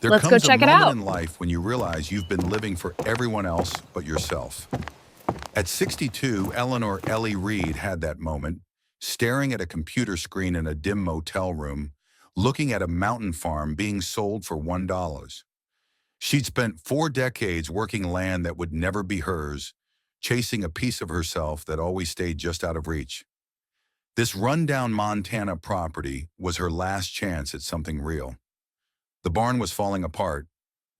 There Let's go comes a check it moment out. in life when you realize you've been living for everyone else but yourself. At 62, Eleanor Ellie Reed had that moment, staring at a computer screen in a dim motel room, looking at a mountain farm being sold for $1. She'd spent 4 decades working land that would never be hers, chasing a piece of herself that always stayed just out of reach. This rundown Montana property was her last chance at something real. The barn was falling apart,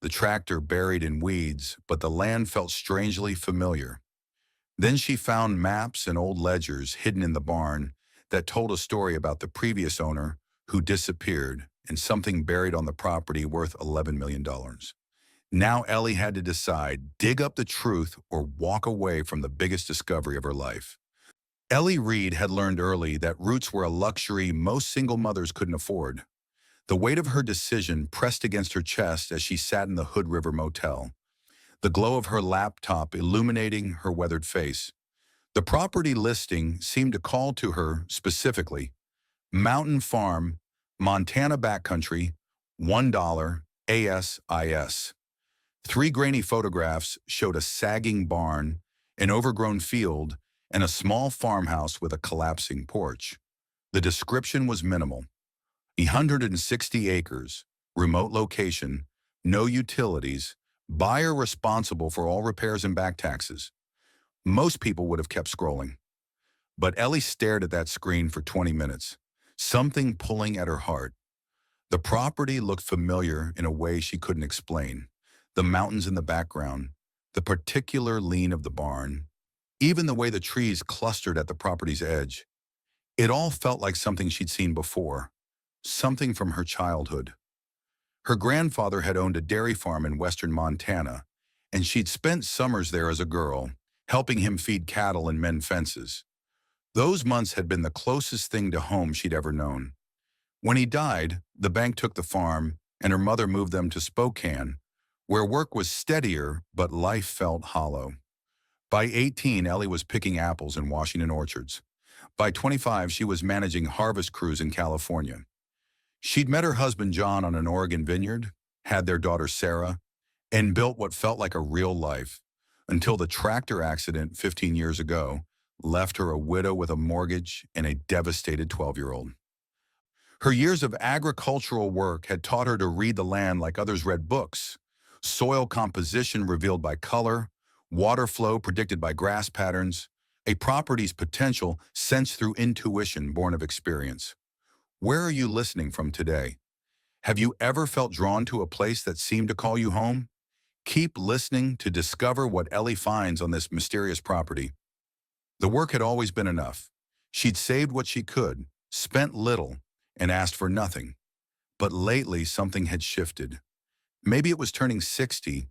the tractor buried in weeds, but the land felt strangely familiar. Then she found maps and old ledgers hidden in the barn that told a story about the previous owner who disappeared and something buried on the property worth $11 million. Now Ellie had to decide, dig up the truth or walk away from the biggest discovery of her life. Ellie Reed had learned early that roots were a luxury most single mothers couldn't afford. The weight of her decision pressed against her chest as she sat in the Hood River Motel, the glow of her laptop illuminating her weathered face. The property listing seemed to call to her specifically. Mountain Farm, Montana Backcountry, $1 ASIS. Three grainy photographs showed a sagging barn, an overgrown field, and a small farmhouse with a collapsing porch. The description was minimal. 160 acres, remote location, no utilities, buyer responsible for all repairs and back taxes. Most people would have kept scrolling. But Ellie stared at that screen for 20 minutes, something pulling at her heart. The property looked familiar in a way she couldn't explain. The mountains in the background, the particular lean of the barn, even the way the trees clustered at the property's edge. It all felt like something she'd seen before, something from her childhood. Her grandfather had owned a dairy farm in western Montana, and she'd spent summers there as a girl, helping him feed cattle and mend fences. Those months had been the closest thing to home she'd ever known. When he died, the bank took the farm, and her mother moved them to Spokane, where work was steadier, but life felt hollow. By 18, Ellie was picking apples in Washington orchards. By 25, she was managing harvest crews in California. She'd met her husband John on an Oregon vineyard, had their daughter Sarah, and built what felt like a real life, until the tractor accident 15 years ago left her a widow with a mortgage and a devastated 12-year-old. Her years of agricultural work had taught her to read the land like others read books. Soil composition revealed by color, water flow predicted by grass patterns, a property's potential sensed through intuition born of experience. Where are you listening from today? Have you ever felt drawn to a place that seemed to call you home? Keep listening to discover what Ellie finds on this mysterious property. The work had always been enough. She'd saved what she could, spent little, and asked for nothing. But lately, something had shifted. Maybe it was turning 60,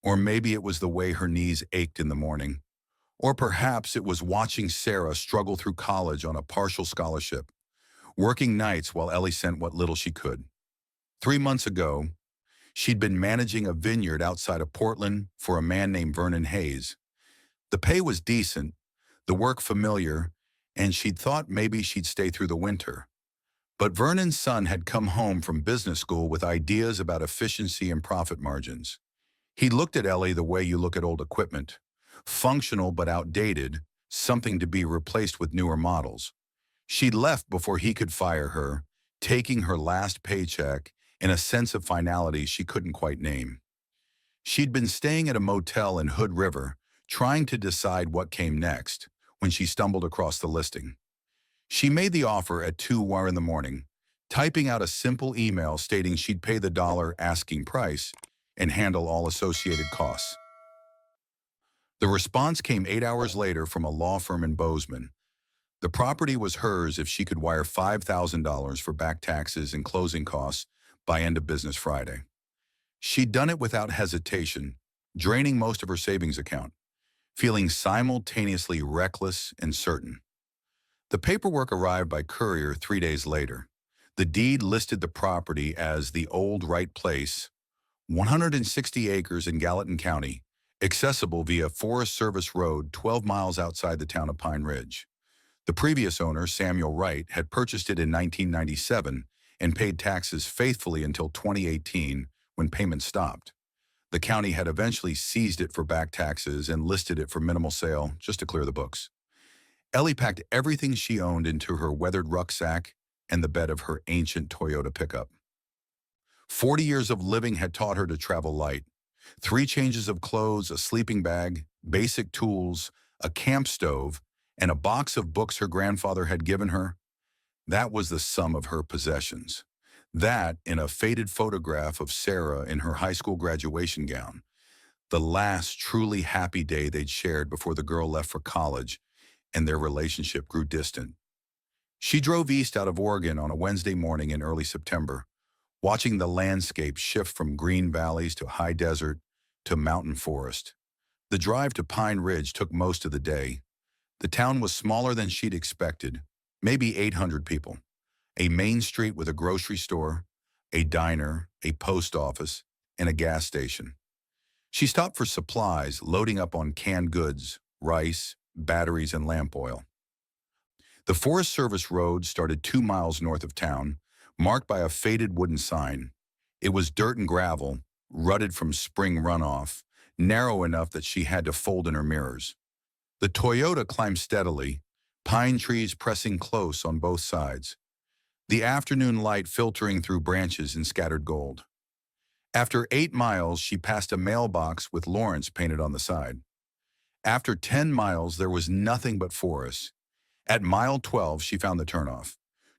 or maybe it was the way her knees ached in the morning. Or perhaps it was watching Sarah struggle through college on a partial scholarship, working nights while Ellie sent what little she could. 3 months ago, she'd been managing a vineyard outside of Portland for a man named Vernon Hayes. The pay was decent, the work familiar, and she'd thought maybe she'd stay through the winter. But Vernon's son had come home from business school with ideas about efficiency and profit margins. He looked at Ellie the way you look at old equipment, functional but outdated, something to be replaced with newer models. She'd left before he could fire her, taking her last paycheck in a sense of finality she couldn't quite name. She'd been staying at a motel in Hood River, trying to decide what came next, when she stumbled across the listing. She made the offer at 2 in the morning, typing out a simple email stating she'd pay the dollar asking price and handle all associated costs. The response came 8 hours later from a law firm in Bozeman. The property was hers if she could wire $5,000 for back taxes and closing costs by end of business Friday. She'd done it without hesitation, draining most of her savings account, feeling simultaneously reckless and certain. The paperwork arrived by courier 3 days later. The deed listed the property as the Old Right Place, 160 acres in Gallatin County, accessible via Forest Service Road 12 miles outside the town of Pine Ridge. The previous owner, Samuel Wright, had purchased it in 1997 and paid taxes faithfully until 2018, when payments stopped. The county had eventually seized it for back taxes and listed it for minimal sale just to clear the books. Ellie packed everything she owned into her weathered rucksack and the bed of her ancient Toyota pickup. 40 years of living had taught her to travel light. 3 changes of clothes, a sleeping bag, basic tools, a camp stove, and a box of books her grandfather had given her. That was the sum of her possessions. That, in a faded photograph of Sarah in her high school graduation gown, the last truly happy day they'd shared before the girl left for college and their relationship grew distant. She drove east out of Oregon on a Wednesday morning in early September, watching the landscape shift from green valleys to high desert to mountain forest. The drive to Pine Ridge took most of the day. The town was smaller than she'd expected, maybe 800 people. A main street with a grocery store, a diner, a post office, and a gas station. She stopped for supplies, loading up on canned goods, rice, batteries, and lamp oil. The Forest Service road started 2 miles north of town, marked by a faded wooden sign. It was dirt and gravel, rutted from spring runoff, narrow enough that she had to fold in her mirrors. The Toyota climbed steadily, pine trees pressing close on both sides, the afternoon light filtering through branches in scattered gold. After 8 miles, she passed a mailbox with Lawrence painted on the side. After 10 miles, there was nothing but forest. At mile 12, she found the turnoff.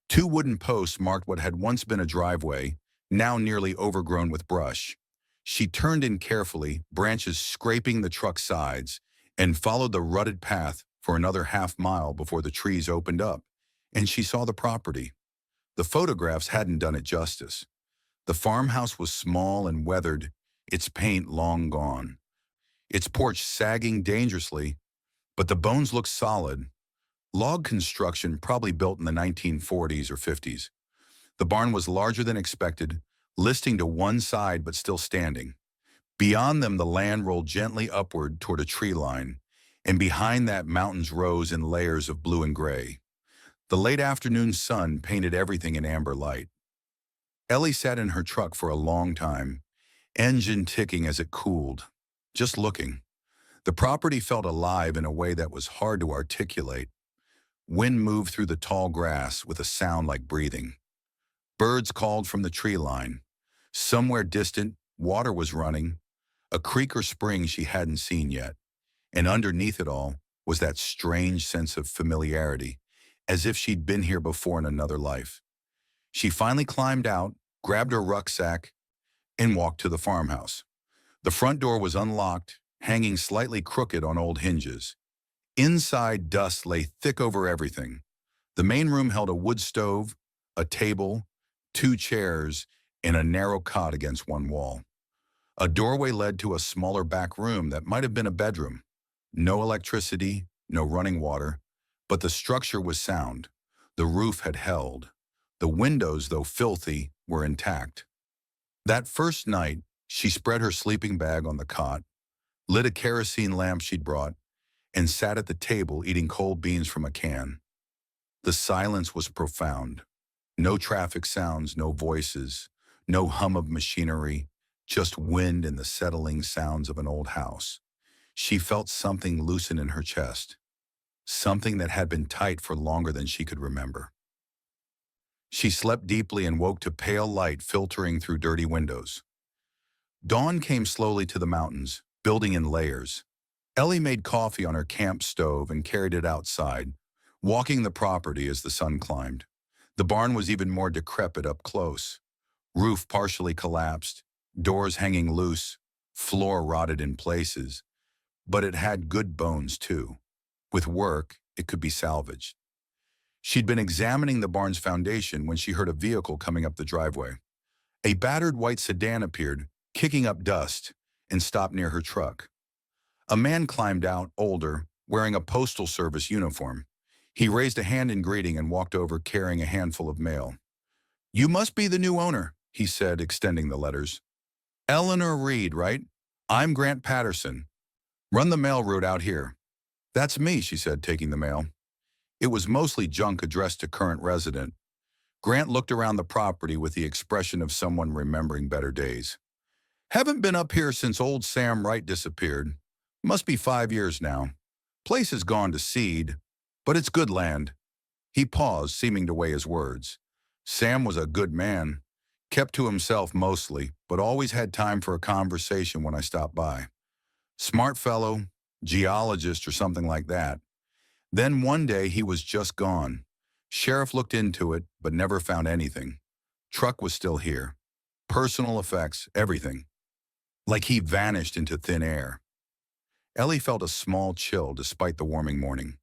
2 wooden posts marked what had once been a driveway, now nearly overgrown with brush. She turned in carefully, branches scraping the truck's sides, and followed the rutted path for another half-mile before the trees opened up, and she saw the property. The photographs hadn't done it justice. The farmhouse was small and weathered, its paint long gone. Its porch sagging dangerously, but the bones looked solid. Log construction probably built in the 1940s or 50s. The barn was larger than expected, listing to one side but still standing. Beyond them, the land rolled gently upward toward a tree line, and behind that, mountains rose in layers of blue and gray. The late afternoon sun painted everything in amber light. Ellie sat in her truck for a long time, engine ticking as it cooled, just looking. The property felt alive in a way that was hard to articulate. Wind moved through the tall grass with a sound like breathing. Birds called from the tree line. Somewhere distant, water was running, a creek or spring she hadn't seen yet. And underneath it all was that strange sense of familiarity, as if she'd been here before in another life. She finally climbed out, grabbed her rucksack, and walked to the farmhouse. The front door was unlocked, hanging slightly crooked on old hinges. Inside, dust lay thick over everything. The main room held a wood stove, a table, 2 chairs, and a narrow cot against one wall. A doorway led to a smaller back room that might have been a bedroom. No electricity, no running water, but the structure was sound. The roof had held. The windows, though filthy, were intact. That first night, she spread her sleeping bag on the cot, lit a kerosene lamp she'd brought, and sat at the table eating cold beans from a can. The silence was profound. No traffic sounds, no voices, no hum of machinery, just wind and the settling sounds of an old house. She felt something loosen in her chest, something that had been tight for longer than she could remember. She slept deeply and woke to pale light filtering through dirty windows. Dawn came slowly to the mountains, building in layers. Ellie made coffee on her camp stove and carried it outside, walking the property as the sun climbed. The barn was even more decrepit up close. Roof partially collapsed, doors hanging loose, floor rotted in places. But it had good bones, too. With work, it could be salvaged. She'd been examining the barn's foundation when she heard a vehicle coming up the driveway. A battered white sedan appeared, kicking up dust, and stopped near her truck. A man climbed out, older, wearing a postal service uniform. He raised a hand in greeting and walked over carrying a handful of mail. "You must be the new owner," he said, extending the letters. "Eleanor Reed, right? I'm Grant Patterson. Run the mail route out here." "That's me," she said, taking the mail. It was mostly junk addressed to current resident. Grant looked around the property with the expression of someone remembering better days. Haven't been up here since old Sam Wright disappeared. Must be 5 years now. Place has gone to seed, but it's good land. He paused, seeming to weigh his words. Sam was a good man, kept to himself mostly, but always had time for a conversation when I stopped by. Smart fellow, geologist or something like that. Then one day he was just gone. Sheriff looked into it, but never found anything. Truck was still here. Personal effects, everything. Like he vanished into thin air. Ellie felt a small chill despite the warming morning.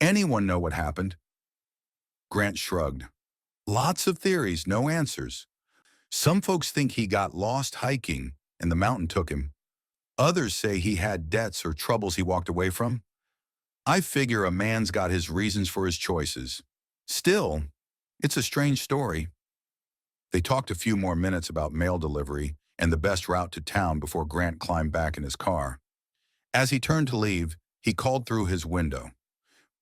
Anyone know what happened? Grant shrugged. Lots of theories, no answers. Some folks think he got lost hiking and the mountain took him. Others say he had debts or troubles he walked away from. I figure a man's got his reasons for his choices. Still, it's a strange story. They talked a few more minutes about mail delivery and the best route to town before Grant climbed back in his car. As he turned to leave, he called through his window.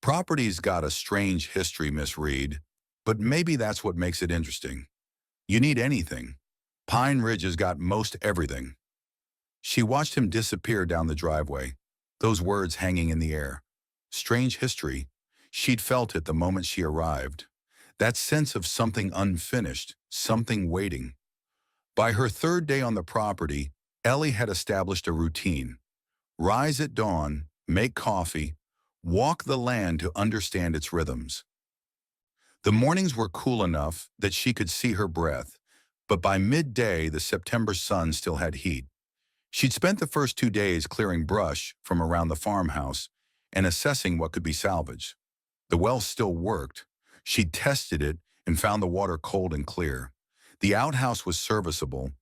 Property's got a strange history, Miss Reed, but maybe that's what makes it interesting. You need anything. Pine Ridge has got most everything. She watched him disappear down the driveway, those words hanging in the air. Strange history. She'd felt it the moment she arrived. That sense of something unfinished, something waiting. By her third day on the property, Ellie had established a routine. Rise at dawn, make coffee, walk the land to understand its rhythms. The mornings were cool enough that she could see her breath, but by midday the September sun still had heat. She'd spent the first 2 days clearing brush from around the farmhouse and assessing what could be salvaged. The well still worked. She'd tested it and found the water cold and clear. The outhouse was serviceable.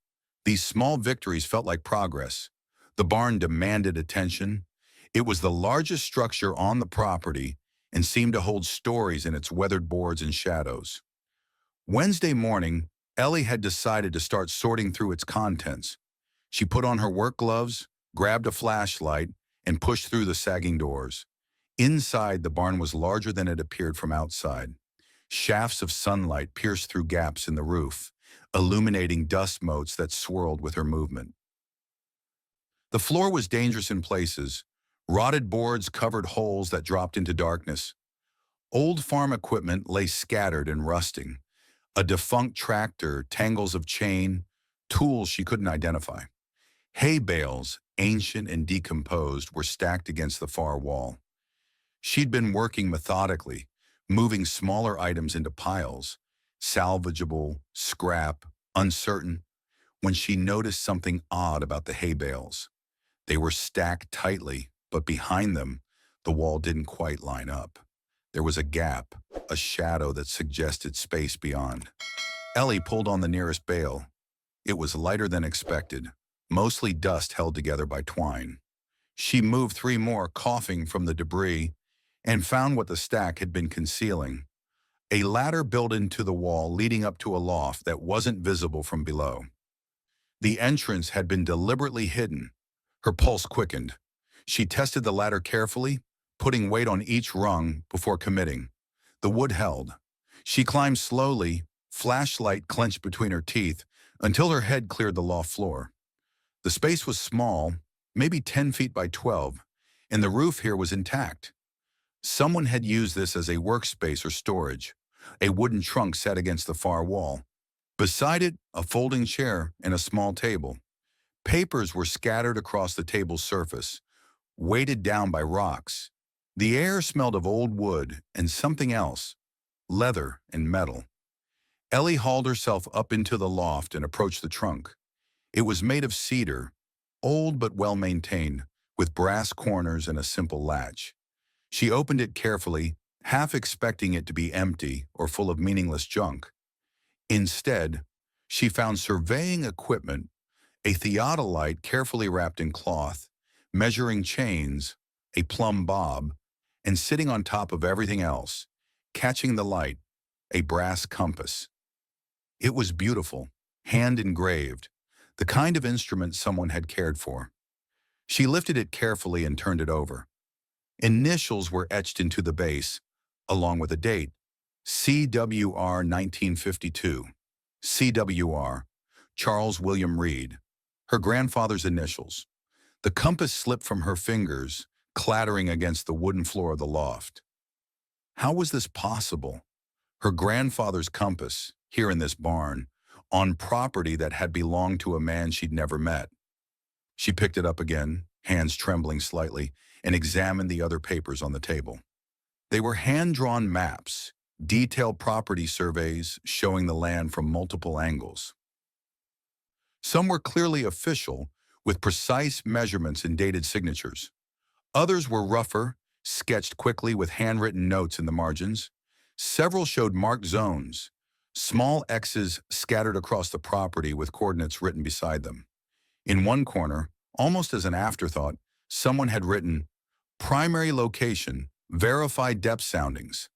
These small victories felt like progress. The barn demanded attention. It was the largest structure on the property and seemed to hold stories in its weathered boards and shadows. Wednesday morning, Ellie had decided to start sorting through its contents. She put on her work gloves, grabbed a flashlight, and pushed through the sagging doors. Inside, the barn was larger than it appeared from outside. Shafts of sunlight pierced through gaps in the roof, illuminating dust motes that swirled with her movement. The floor was dangerous in places. Rotted boards covered holes that dropped into darkness. Old farm equipment lay scattered and rusting. A defunct tractor, tangles of chain, tools she couldn't identify. Hay bales, ancient and decomposed, were stacked against the far wall. She'd been working methodically, moving smaller items into piles, salvageable, scrap, uncertain, when she noticed something odd about the hay bales. They were stacked tightly, but behind them, the wall didn't quite line up. There was a gap, a shadow that suggested space beyond. Ellie pulled on the nearest bale. It was lighter than expected, mostly dust held together by twine. She moved 3 more, coughing from the debris, and found what the stack had been concealing. A ladder built into the wall leading up to a loft that wasn't visible from below. The entrance had been deliberately hidden. Her pulse quickened. She tested the ladder carefully, putting weight on each rung before committing. The wood held. She climbed slowly, flashlight clenched between her teeth, until her head cleared the loft floor. The space was small, maybe 10 feet by 12, and the roof here was intact. Someone had used this as a workspace or storage. A wooden trunk sat against the far wall. Beside it, a folding chair and a small table. Papers were scattered across the table's surface, weighted down by rocks. The air smelled of old wood and something else, leather and metal. Ellie hauled herself up into the loft and approached the trunk. It was made of cedar, old but well-maintained, with brass corners and a simple latch. She opened it carefully, half expecting it to be empty or full of meaningless junk. Instead, she found surveying equipment, a theodolite carefully wrapped in cloth, measuring chains, a plumb bob, and sitting on top of everything else, catching the light, a brass compass. It was beautiful, hand-engraved, the kind of instrument someone had cared for. She lifted it carefully and turned it over. Initials were etched into the base, along with a date, CWR 1952. CWR, Charles William Reed. her grandfather's initials. The compass slipped from her fingers, clattering against the wooden floor of the loft. How was this possible? Her grandfather's compass, here in this barn, on property that had belonged to a man she'd never met. She picked it up again, hands trembling slightly, and examined the other papers on the table. They were hand-drawn maps, detailed property surveys showing the land from multiple angles. Some were clearly official, with precise measurements and dated signatures. Others were rougher, sketched quickly with handwritten notes in the margins. Several showed marked zones, small X's scattered across the property with coordinates written beside them. In one corner, almost as an afterthought, someone had written, "Primary location, verified depth soundings."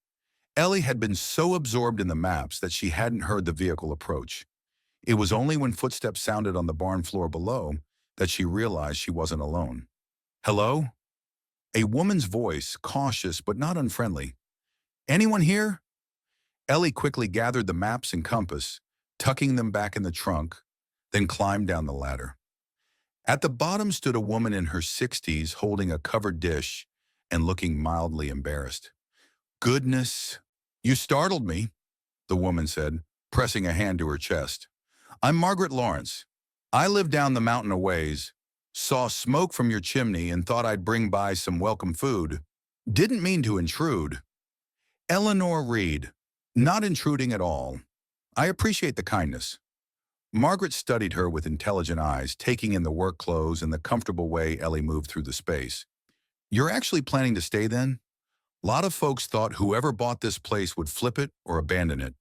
Ellie had been so absorbed in the maps that she hadn't heard the vehicle approach. It was only when footsteps sounded on the barn floor below that she realized she wasn't alone. "Hello?" A woman's voice, cautious but not unfriendly. "Anyone here?" Ellie quickly gathered the maps and compass, tucking them back in the trunk, then climbed down the ladder. At the bottom stood a woman in her 60s holding a covered dish and looking mildly embarrassed. "Goodness, you startled me," the woman said, pressing a hand to her chest. "I'm Margaret Lawrence. I live down the mountain a ways, saw smoke from your chimney and thought I'd bring by some welcome food. Didn't mean to intrude." "Eleanor Reed. Not intruding at all. I appreciate the kindness." Margaret studied her with intelligent eyes, taking in the work clothes and the comfortable way Ellie moved through the space. "You're actually planning to stay then? A lot of folks thought whoever bought this place would flip it or abandon it."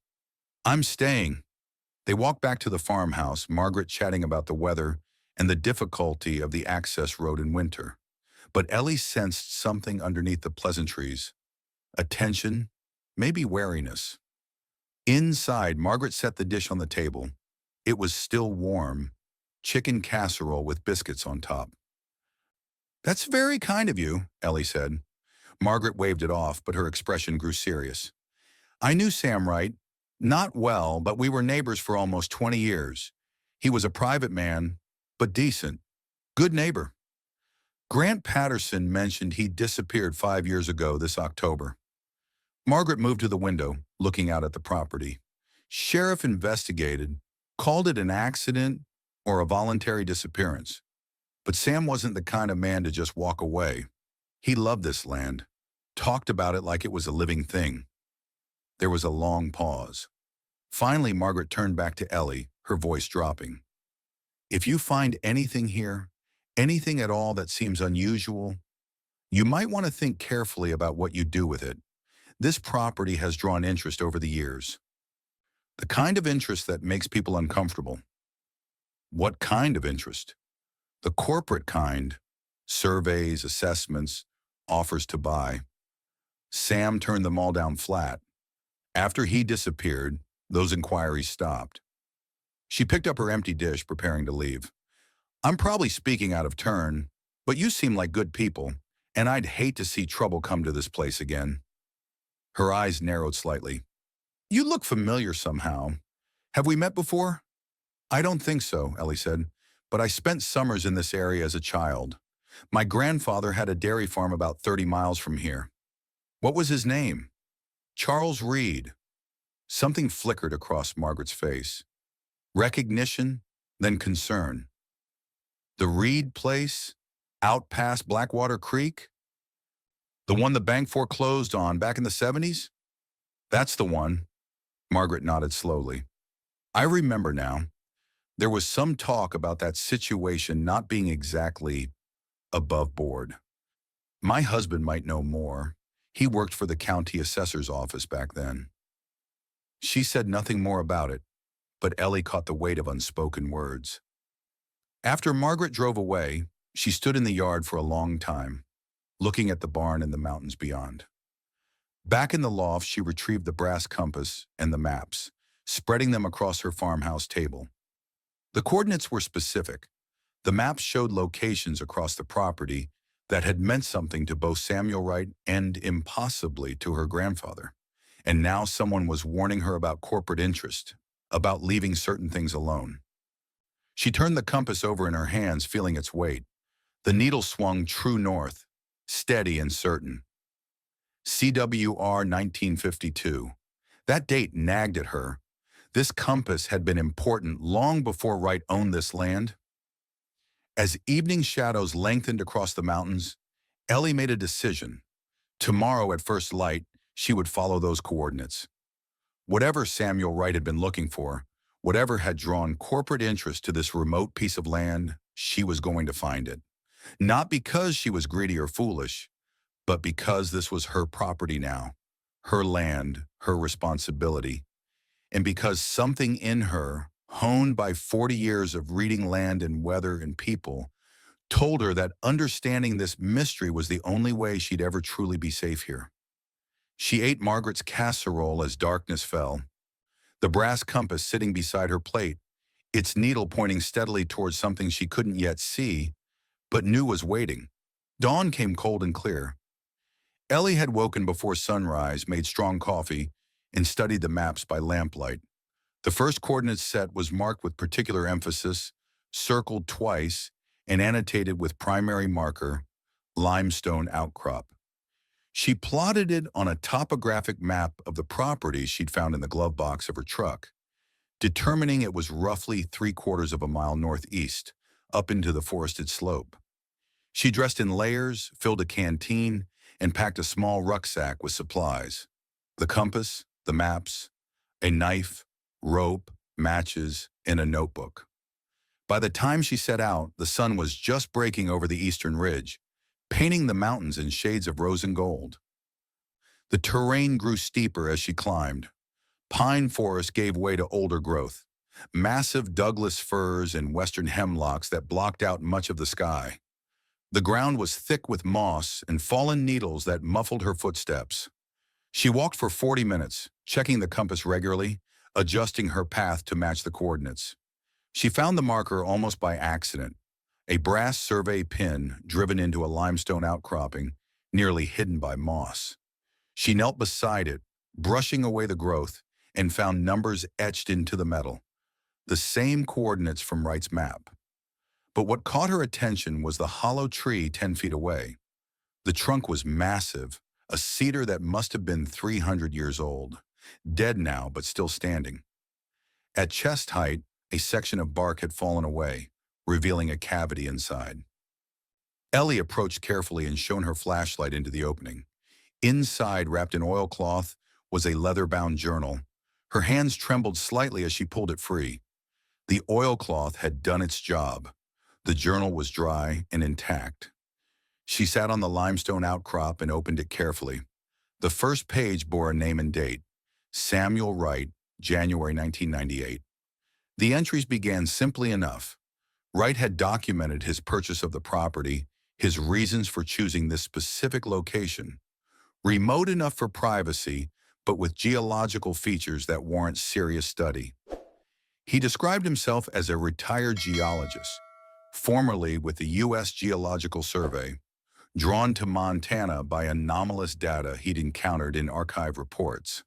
"I'm staying." They walked back to the farmhouse, Margaret chatting about the weather and the difficulty of the access road in winter. But Ellie sensed something underneath the pleasantries. A tension, maybe wariness. Inside, Margaret set the dish on the table. It was still warm, chicken casserole with biscuits on top. "That's very kind of you," Ellie said. Margaret waved it off, but her expression grew serious. "I knew Sam Wright. Not well, but we were neighbors for almost 20 years. He was a private man, but decent. Good neighbor." "Grant Patterson mentioned he disappeared 5 years ago this October." Margaret moved to the window, looking out at the property. "Sheriff investigated, called it an accident or a voluntary disappearance. But Sam wasn't the kind of man to just walk away. He loved this land, talked about it like it was a living thing." There was a long pause. Finally, Margaret turned back to Ellie, her voice dropping. "If you find anything here, anything at all that seems unusual, you might want to think carefully about what you do with it. This property has drawn interest over the years. The kind of interest that makes people uncomfortable." "What kind of interest?" "The corporate kind. Surveys, assessments, offers to buy. Sam turned them all down flat. After he disappeared, those inquiries stopped." She picked up her empty dish, preparing to leave. "I'm probably speaking out of turn, but you seem like good people, and I'd hate to see trouble come to this place again." Her eyes narrowed slightly. "You look familiar somehow. Have we met before?" "I don't think so," Ellie said, "but I spent summers in this area as a child. My grandfather had a dairy farm about 30 miles from here." "What was his name?" "Charles Reed." Something flickered across Margaret's face. Recognition, then concern. "The Reed place, out past Blackwater Creek? The one the bank foreclosed on back in the 70s? "That's the one." Margaret nodded slowly. "I remember now. There was some talk about that situation not being exactly above board. My husband might know more. He worked for the county assessor's office back then." She said nothing more about it, but Ellie caught the weight of unspoken words. After Margaret drove away, she stood in the yard for a long time, looking at the barn and the mountains beyond. Back in the loft, she retrieved the brass compass and the maps, spreading them across her farmhouse table. The coordinates were specific. The maps showed locations across the property that had meant something to both Samuel Wright and, impossibly, to her grandfather. And now someone was warning her about corporate interest, about leaving certain things alone. She turned the compass over in her hands, feeling its weight. The needle swung true north, steady and certain. CWR 1952. That date nagged at her. This compass had been important long before Wright owned this land. As evening shadows lengthened across the mountains, Ellie made a decision. Tomorrow at first light, she would follow those coordinates. Whatever Samuel Wright had been looking for, whatever had drawn corporate interest to this remote piece of land, she was going to find it. Not because she was greedy or foolish, but because this was her property now, her land, her responsibility, and because something in her, honed by 40 years of reading land and weather and people, told her that understanding this mystery was the only way she'd ever truly be safe here. She ate Margaret's casserole as darkness fell, the brass compass sitting beside her plate, its needle pointing steadily towards something she couldn't yet see, but knew was waiting. Dawn came cold and clear. Ellie had woken before sunrise, made strong coffee, and studied the maps by lamplight. The first coordinate set was marked with particular emphasis, circled twice, and annotated with primary marker, limestone outcrop. She plotted it on a topographic map of the property she'd found in the glove box of her truck, determining it was roughly 3/4 of a mile northeast, up into the forested slope. She dressed in layers, filled a canteen, and packed a small rucksack with supplies. The compass, the maps, a knife, rope, matches, and a notebook. By the time she set out, the sun was just breaking over the eastern ridge, painting the mountains in shades of rose and gold. The terrain grew steeper as she climbed. Pine forest gave way to older growth, massive Douglas firs and western hemlocks that blocked out much of the sky. The ground was thick with moss and fallen needles that muffled her footsteps. She walked for 40 minutes, checking the compass regularly, adjusting her path to match the coordinates. She found the marker almost by accident, a brass survey pin driven into a limestone outcropping, nearly hidden by moss. She knelt beside it, brushing away the growth, and found numbers etched into the metal, the same coordinates from Wright's map. But what caught her attention was the hollow tree 10 feet away. The trunk was massive, a cedar that must have been 300 years old, dead now but still standing. At chest height, a section of bark had fallen away, revealing a cavity inside. Ellie approached carefully and shone her flashlight into the opening. Inside, wrapped in oilcloth, was a leather-bound journal. Her hands trembled slightly as she pulled it free. The oilcloth had done its job. The journal was dry and intact. She sat on the limestone outcrop and opened it carefully. The first page bore a name and date: Samuel Wright, January 1998. The entries began simply enough. Wright had documented his purchase of the property, his reasons for choosing this specific location. Remote enough for privacy, but with geological features that warrant serious study. He described himself as a retired geologist, formerly with the U.S. Geological Survey, drawn to Montana by anomalous data he'd encountered in archive reports.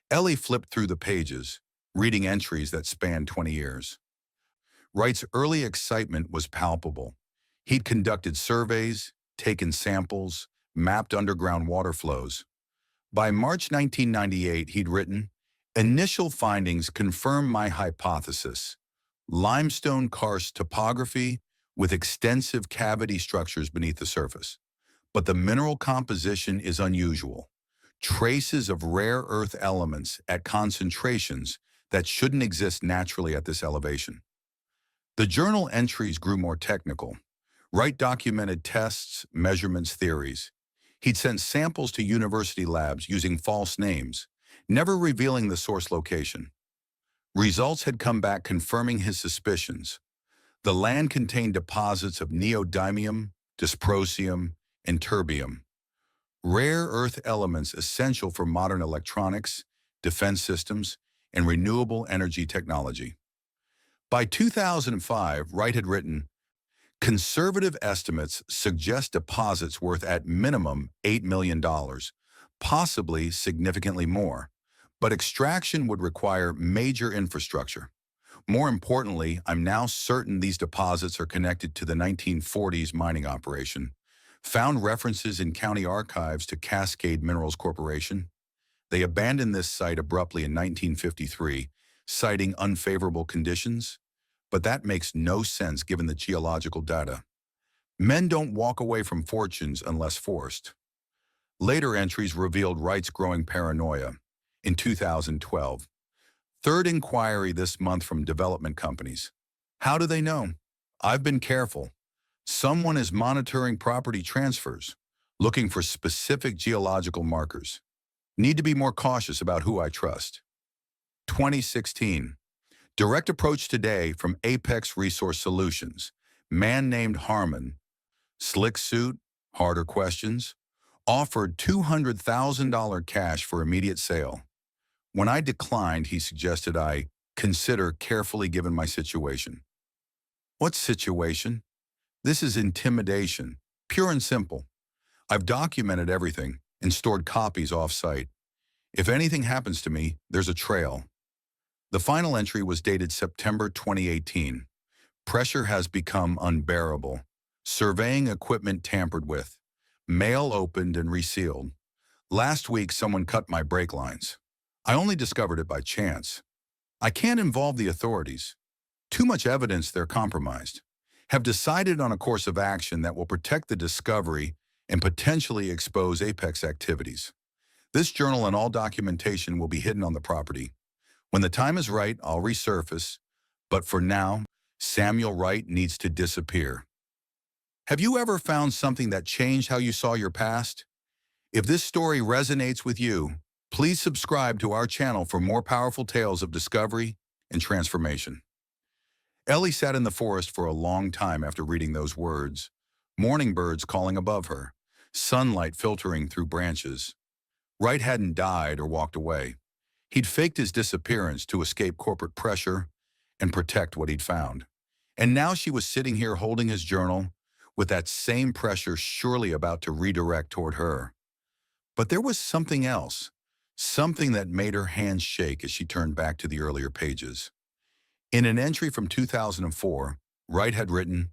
Ellie flipped through the pages, reading entries that spanned 20 years. Wright's early excitement was palpable. He'd conducted surveys, taken samples, mapped underground water flows. By March 1998, he'd written, "Initial findings confirm my hypothesis. Limestone karst topography with extensive cavity structures beneath the surface. But the mineral composition is unusual. Traces of rare earth elements at concentrations that shouldn't exist naturally at this elevation." The journal entries grew more technical. Wright documented tests, measurements, theories. He'd sent samples to university labs using false names, never revealing the source location. Results had come back confirming his suspicions. The land contained deposits of neodymium, dysprosium, and terbium, rare earth elements essential for modern electronics, defense systems, and renewable energy technology. By 2005, Wright had written, "Conservative estimates suggest deposits worth at minimum $8 million, possibly significantly more, but extraction would require major infrastructure. More importantly, I'm now certain these deposits are connected to the 1940s mining operation. Found references in county archives to Cascade Minerals Corporation. They abandoned this site abruptly in 1953, citing unfavorable conditions. But that makes no sense given the geological data. Men don't walk away from fortunes unless forced. Later entries revealed Wright's growing paranoia. In 2012, third inquiry this month from development companies. How do they know? I've been careful. Someone is monitoring property transfers, looking for specific geological markers. Need to be more cautious about who I trust. 2016. Direct approach today from Apex Resource Solutions. Man named Harmon. Slick suit, harder questions. Offered $200,000 cash for immediate sale. When I declined, he suggested I consider carefully given my situation. What situation? This is intimidation, pure and simple. I've documented everything and stored copies off-site. If anything happens to me, there's a trail. The final entry was dated September 2018. Pressure has become unbearable. Surveying equipment tampered with. Mail opened and resealed. Last week, someone cut my brake lines. I only discovered it by chance. I can't involve the authorities. Too much evidence they're compromised. Have decided on a course of action that will protect the discovery and potentially expose Apex activities. This journal and all documentation will be hidden on the property. When the time is right, I'll resurface, but for now, Samuel Wright needs to disappear. Have you ever found something that changed how you saw your past? If this story resonates with you, please subscribe to our channel for more powerful tales of discovery and transformation. Ellie sat in the forest for a long time after reading those words. Morning birds calling above her, sunlight filtering through branches. Wright hadn't died or walked away. He'd faked his disappearance to escape corporate pressure and protect what he'd found. And now she was sitting here holding his journal with that same pressure surely about to redirect toward her. But there was something else, something that made her hands shake as she turned back to the earlier pages. In an entry from 2004, Wright had written,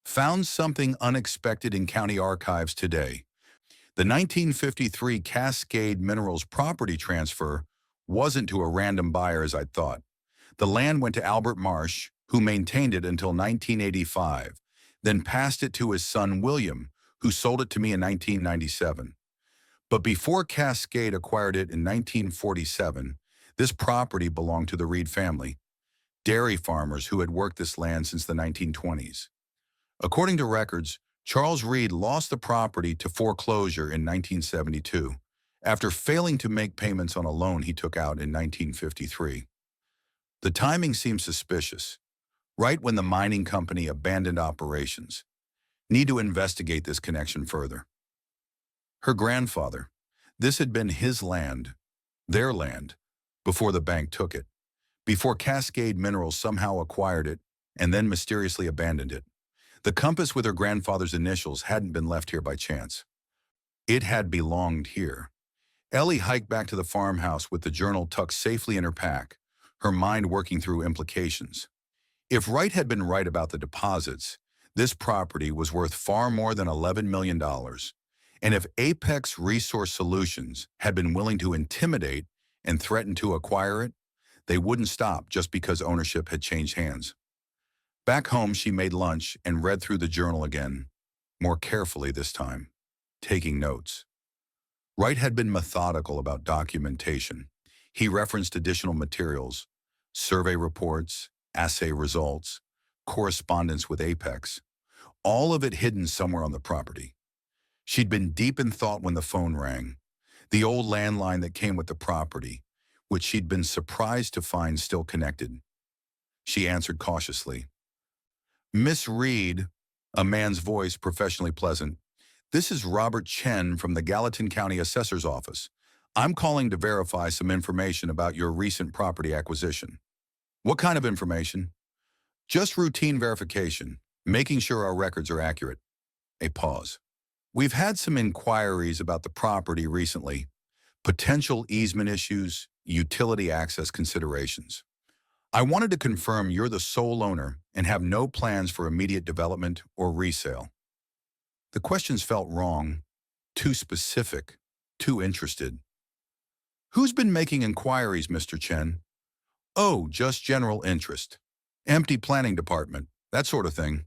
"Found something unexpected in county archives today. The 1953 Cascade Minerals property transfer wasn't to a random buyer as I'd thought. The land went to Albert Marsh, who maintained it until 1985, then passed it to his son William, who sold it to me in 1997. But before Cascade acquired it in 1947, this property belonged to the Reed family, dairy farmers who had worked this land since the 1920s. According to records, Charles Reed lost the property to foreclosure in 1972, after failing to make payments on a loan he took out in 1953. The timing seems suspicious, right when the mining company abandoned operations. Need to investigate this connection further. Her grandfather. This had been his land, their land, before the bank took it, before Cascade Minerals somehow acquired it and then mysteriously abandoned it. The compass with her grandfather's initials hadn't been left here by chance. It had belonged here. Ellie hiked back to the farmhouse with the journal tucked safely in her pack, her mind working through implications. If Wright had been right about the deposits, this property was worth far more than $11 million. And if Apex Resource Solutions had been willing to intimidate and threaten to acquire it, they wouldn't stop just because ownership had changed hands. Back home, she made lunch and read through the journal again, more carefully this time, taking notes. Wright had been methodical about documentation. He referenced additional materials, survey reports, assay results, correspondence with Apex, all of it hidden somewhere on the property. She'd been deep in thought when the phone rang, the old landline that came with the property, which she'd been surprised to find still connected. She answered cautiously. "Miss Reed," a man's voice professionally pleasant, "this is Robert Chen from the Gallatin County Assessor's Office. I'm calling to verify some information about your recent property acquisition." "What kind of information?" "Just routine verification, making sure our records are accurate." A pause. "We've had some inquiries about the property recently. Potential easement issues, utility access considerations." I wanted to confirm you're the sole owner and have no plans for immediate development or resale. The questions felt wrong, too specific, too interested. Who's been making inquiries, Mr. Chen? Oh, just general interest. Empty planning department, that sort of thing.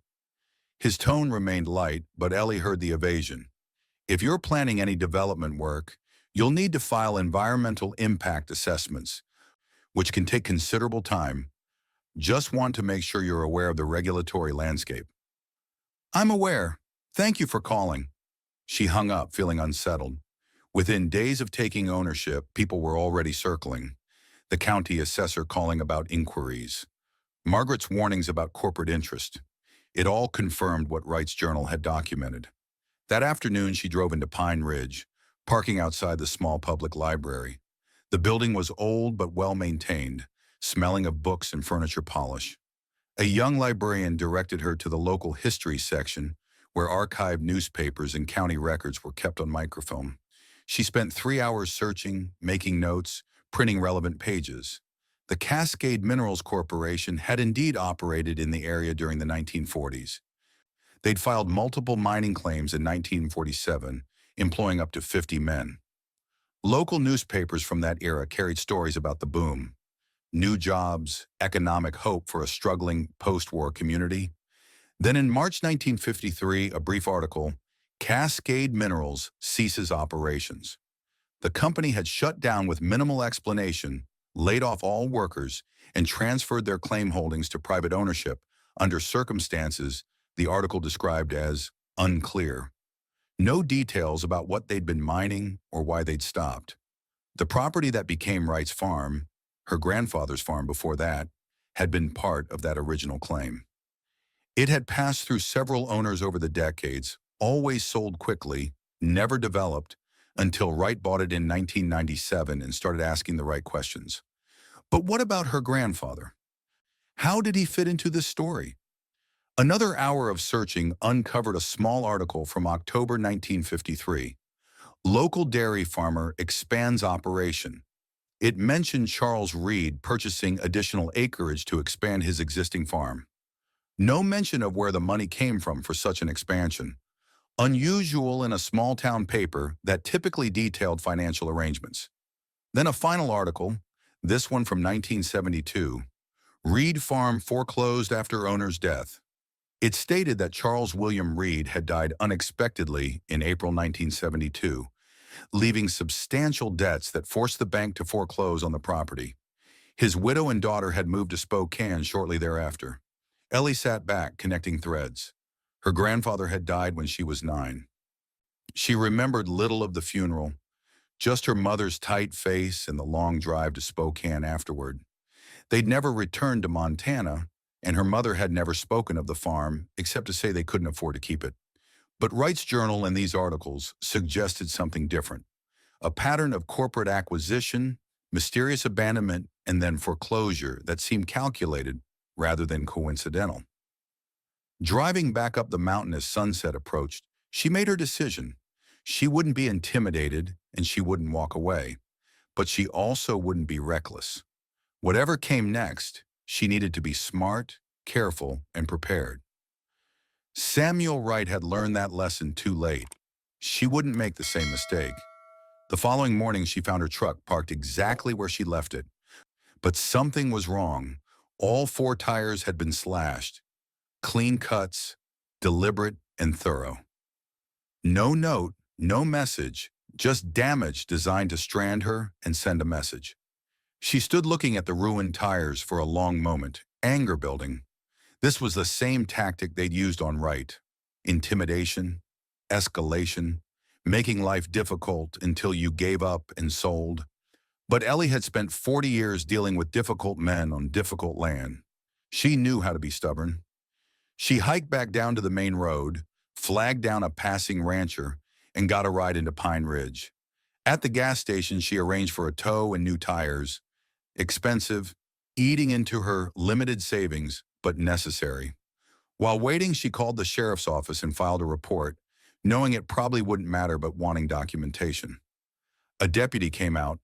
His tone remained light, but Ellie heard the evasion. If you're planning any development work, you'll need to file environmental impact assessments, which can take considerable time. Just want to make sure you're aware of the regulatory landscape. I'm aware. Thank you for calling. She hung up, feeling unsettled. Within days of taking ownership, people were already circling. The county assessor calling about inquiries. Margaret's warnings about corporate interest. It all confirmed what Wright's Journal had documented. That afternoon, she drove into Pine Ridge, parking outside the small public library. The building was old but well-maintained, smelling of books and furniture polish. A young librarian directed her to the local history section, where archived newspapers and county records were kept on microfilm. She spent 3 hours searching, making notes, printing relevant pages. The Cascade Minerals Corporation had indeed operated in the area during the 1940s. They'd filed multiple mining claims in 1947, employing up to 50 men. Local newspapers from that era carried stories about the boom, new jobs, economic hope for a struggling post-war community. Then in March 1953, a brief article, Cascade Minerals ceases operations. The company had shut down with minimal explanation, laid off all workers, and transferred their claim holdings to private ownership under circumstances the article described as unclear. No details about what they'd been mining or why they'd stopped. The property that became Wright's farm, her grandfather's farm before that, had been part of that original claim. It had passed through several owners over the decades, always sold quickly, never developed, until Wright bought it in 1997 and started asking the right questions. But what about her grandfather? How did he fit into this story? Another hour of searching uncovered a small article from October 1953. Local dairy farmer expands operation. It mentioned Charles Reed purchasing additional acreage to expand his existing farm. No mention of where the money came from for such an expansion. Unusual in a small-town paper that typically detailed financial arrangements. Then a final article, this one from 1972, Reed Farm foreclosed after owner's death. It stated that Charles William Reed had died unexpectedly in April 1972, leaving substantial debts that forced the bank to foreclose on the property. His widow and daughter had moved to Spokane shortly thereafter. Ellie sat back, connecting threads. Her grandfather had died when she was 9. She remembered little of the funeral, just her mother's tight face and the long drive to Spokane afterward. They'd never returned to Montana, and her mother had never spoken of the farm except to say they couldn't afford to keep it. But Wright's Journal and these articles suggested something different. A pattern of corporate acquisition, mysterious abandonment, and then foreclosure that seemed calculated rather than coincidental. Driving back up the mountain as sunset approached, she made her decision. She wouldn't be intimidated and she wouldn't walk away, but she also wouldn't be reckless. Whatever came next, she needed to be smart, careful, and prepared. Samuel Wright had learned that lesson too late. She wouldn't make the same mistake. The following morning, she found her truck parked exactly where she left it. But something was wrong. All 4 tires had been slashed. Clean cuts, deliberate and thorough. No note, no message, just damage designed to strand her and send a message. She stood looking at the ruined tires for a long moment, anger building. This was the same tactic they'd used on Wright. Intimidation, escalation, making life difficult until you gave up and sold. But Ellie had spent 40 years dealing with difficult men on difficult land. She knew how to be stubborn. She hiked back down to the main road, flagged down a passing rancher, and got a ride into Pine Ridge. At the gas station, she arranged for a tow and new tires. Expensive, eating into her limited savings, but necessary. While waiting, she called the sheriff's office and filed a report, knowing it probably wouldn't matter but wanting documentation. A deputy came out,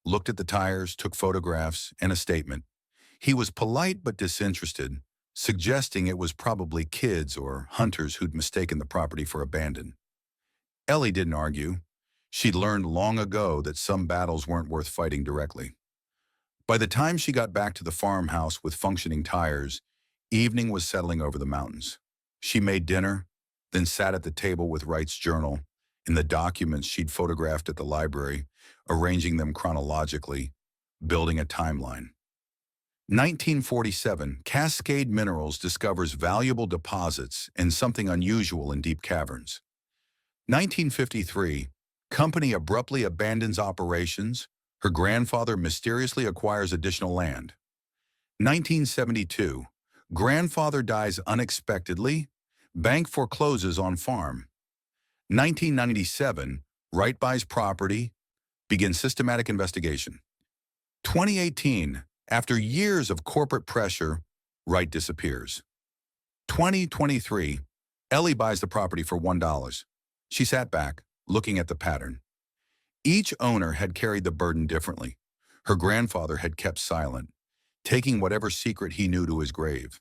looked at the tires, took photographs, and a statement. He was polite but disinterested, suggesting it was probably kids or hunters who'd mistaken the property for abandoned. Ellie didn't argue. She'd learned long ago that some battles weren't worth fighting directly. By the time she got back to the farmhouse with functioning tires, evening was settling over the mountains. She made dinner, then sat at the table with Wright's journal and the documents she'd photographed at the library, arranging them chronologically, building a timeline. 1947, Cascade Minerals discovers valuable deposits and something unusual in deep caverns. 1953, company abruptly abandons operations. Her grandfather mysteriously acquires additional land. 1972, grandfather dies unexpectedly. Bank forecloses on farm. 1997, Wright buys property. Begins systematic investigation. 2018, after years of corporate pressure, Wright disappears. 2023, Ellie buys the property for $1. She sat back, looking at the pattern. Each owner had carried the burden differently. Her grandfather had kept silent, taking whatever secret he knew to his grave.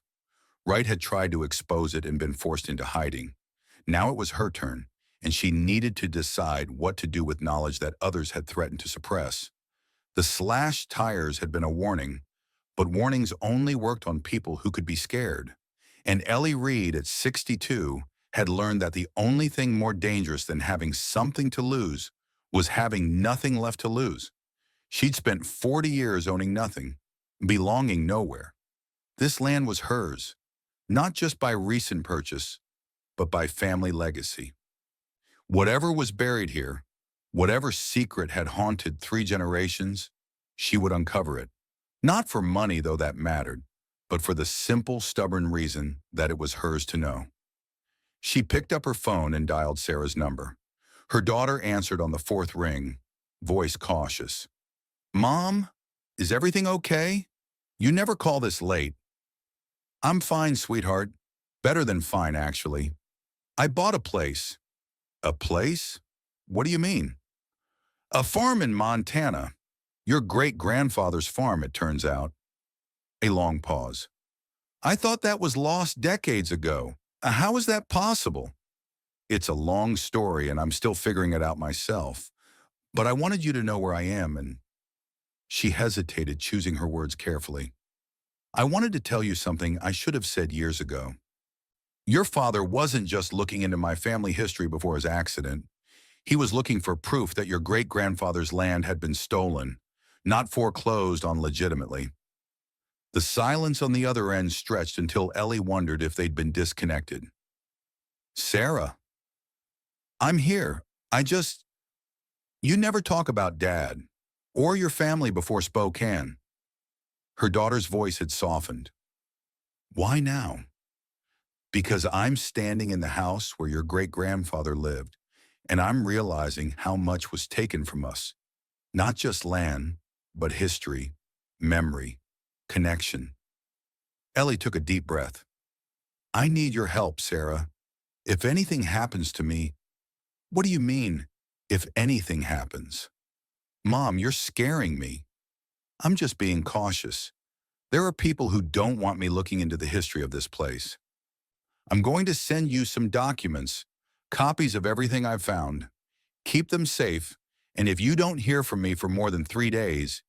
Wright had tried to expose it and been forced into hiding. Now it was her turn, and she needed to decide what to do with knowledge that others had threatened to suppress. The slashed tires had been a warning, but warnings only worked on people who could be scared. And Ellie Reed, at 62, had learned that the only thing more dangerous than having something to lose was having nothing left to lose. She'd spent 40 years owning nothing, belonging nowhere. This land was hers, not just by recent purchase, but by family legacy. Whatever was buried here, whatever secret had haunted 3 generations, she would uncover it. Not for money, though that mattered, but for the simple, stubborn reason that it was hers to know. She picked up her phone and dialed Sarah's number. Her daughter answered on the 4th ring, voice cautious. "Mom, is everything okay? You never call this late." "I'm fine, sweetheart. Better than fine, actually. I bought a place." "A place? What do you mean?" "A farm in Montana. Your great-grandfather's farm, it turns out." A long pause. "I thought that was lost decades ago. How is that possible?" "It's a long story, and I'm still figuring it out myself. But I wanted you to know where I am, and—" She hesitated, choosing her words carefully. "I wanted to tell you something I should have said years ago. Your father wasn't just looking into my family history before his accident. He was looking for proof that your great-grandfather's land had been stolen, not foreclosed on legitimately." The silence on the other end stretched until Ellie wondered if they'd been disconnected. "Sarah, I'm here. You never talk about Dad or your family before Spokane." Her daughter's voice had softened. "Why now?" "Because I'm standing in the house where your great-grandfather lived, and I'm realizing how much was taken from us. Not just land, but history, memory, connection." Ellie took a deep breath. "I need your help, Sarah. If anything happens to me—" "What do you mean, if anything happens?" "Mom, you're scaring me." "I'm just being cautious. There are people who don't want me looking into the history of this place. I'm going to send you some documents, copies of everything I've found. Keep them safe, and if you don't hear from me for more than 3 days,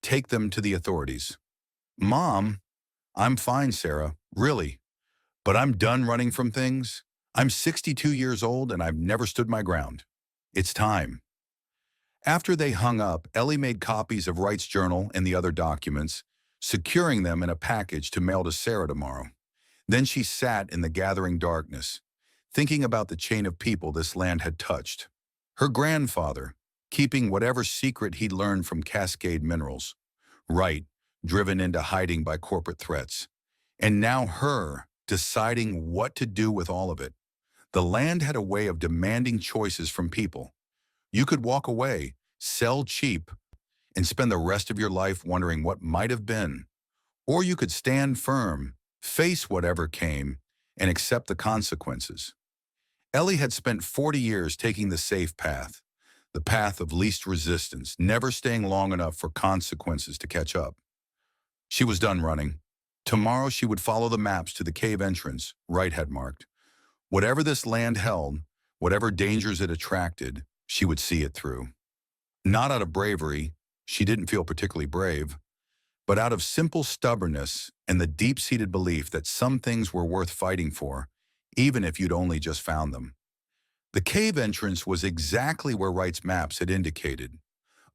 take them to the authorities." "Mom, I'm fine, Sarah, really. But I'm done running from things. I'm 62 years old and I've never stood my ground. It's time." After they hung up, Ellie made copies of Wright's journal and the other documents, securing them in a package to mail to Sarah tomorrow. Then she sat in the gathering darkness, thinking about the chain of people this land had touched. Her grandfather, keeping whatever secret he'd learned from Cascade Minerals. Wright, driven into hiding by corporate threats. And now her, deciding what to do with all of it. The land had a way of demanding choices from people. You could walk away, sell cheap, and spend the rest of your life wondering what might have been. Or you could stand firm, face whatever came, and accept the consequences. Ellie had spent 40 years taking the safe path, the path of least resistance, never staying long enough for consequences to catch up. She was done running. Tomorrow she would follow the maps to the cave entrance Wright had marked. Whatever this land held, whatever dangers it attracted, she would see it through. Not out of bravery, she didn't feel particularly brave, but out of simple stubbornness and the deep-seated belief that some things were worth fighting for, even if you'd only just found them. The cave entrance was exactly where Wright's maps had indicated,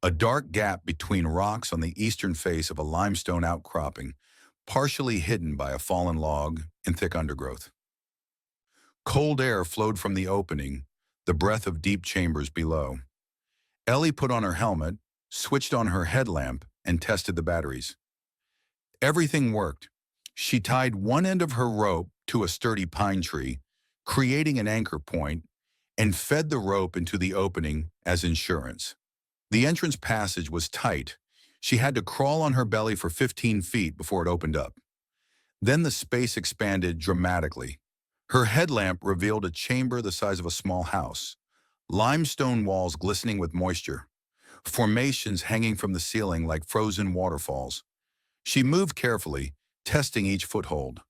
a dark gap between rocks on the eastern face of a limestone outcropping, partially hidden by a fallen log and thick undergrowth. Cold air flowed from the opening, the breath of deep chambers below. Ellie put on her helmet, switched on her headlamp, and tested the batteries. Everything worked. She tied one end of her rope to a sturdy pine tree, creating an anchor point, and fed the rope into the opening as insurance. The entrance passage was tight. She had to crawl on her belly for 15 feet before it opened up. Then the space expanded dramatically. Her headlamp revealed a chamber the size of a small house, limestone walls glistening with moisture, formations hanging from the ceiling like frozen waterfalls. She moved carefully, testing each foothold.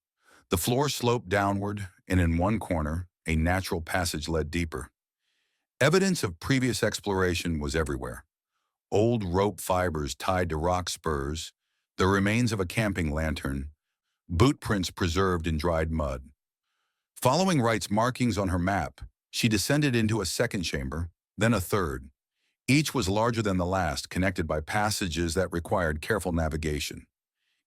The floor sloped downward, and in one corner, a natural passage led deeper. Evidence of previous exploration was everywhere. Old rope fibers tied to rock spurs, the remains of a camping lantern, boot prints preserved in dried mud. Following Wright's markings on her map, she descended into a second chamber, then a third. Each was larger than the last, connected by passages that required careful navigation.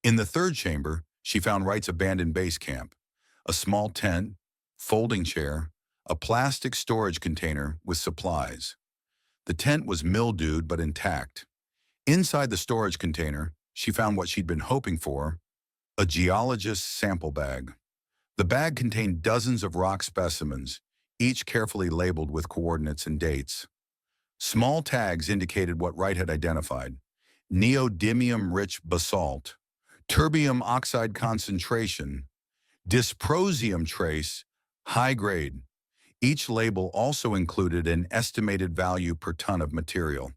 In the third chamber, she found Wright's abandoned base camp, a small tent, folding chair, a plastic storage container with supplies. The tent was mildewed but intact. Inside the storage container, she found what she'd been hoping for, a geologist's sample bag. The bag contained dozens of rock specimens, each carefully labeled with coordinates and dates. Small tags indicated what Wright had identified: neodymium-rich basalt, terbium oxide concentration, dysprosium trace, high grade. Each label also included an estimated value per ton of material.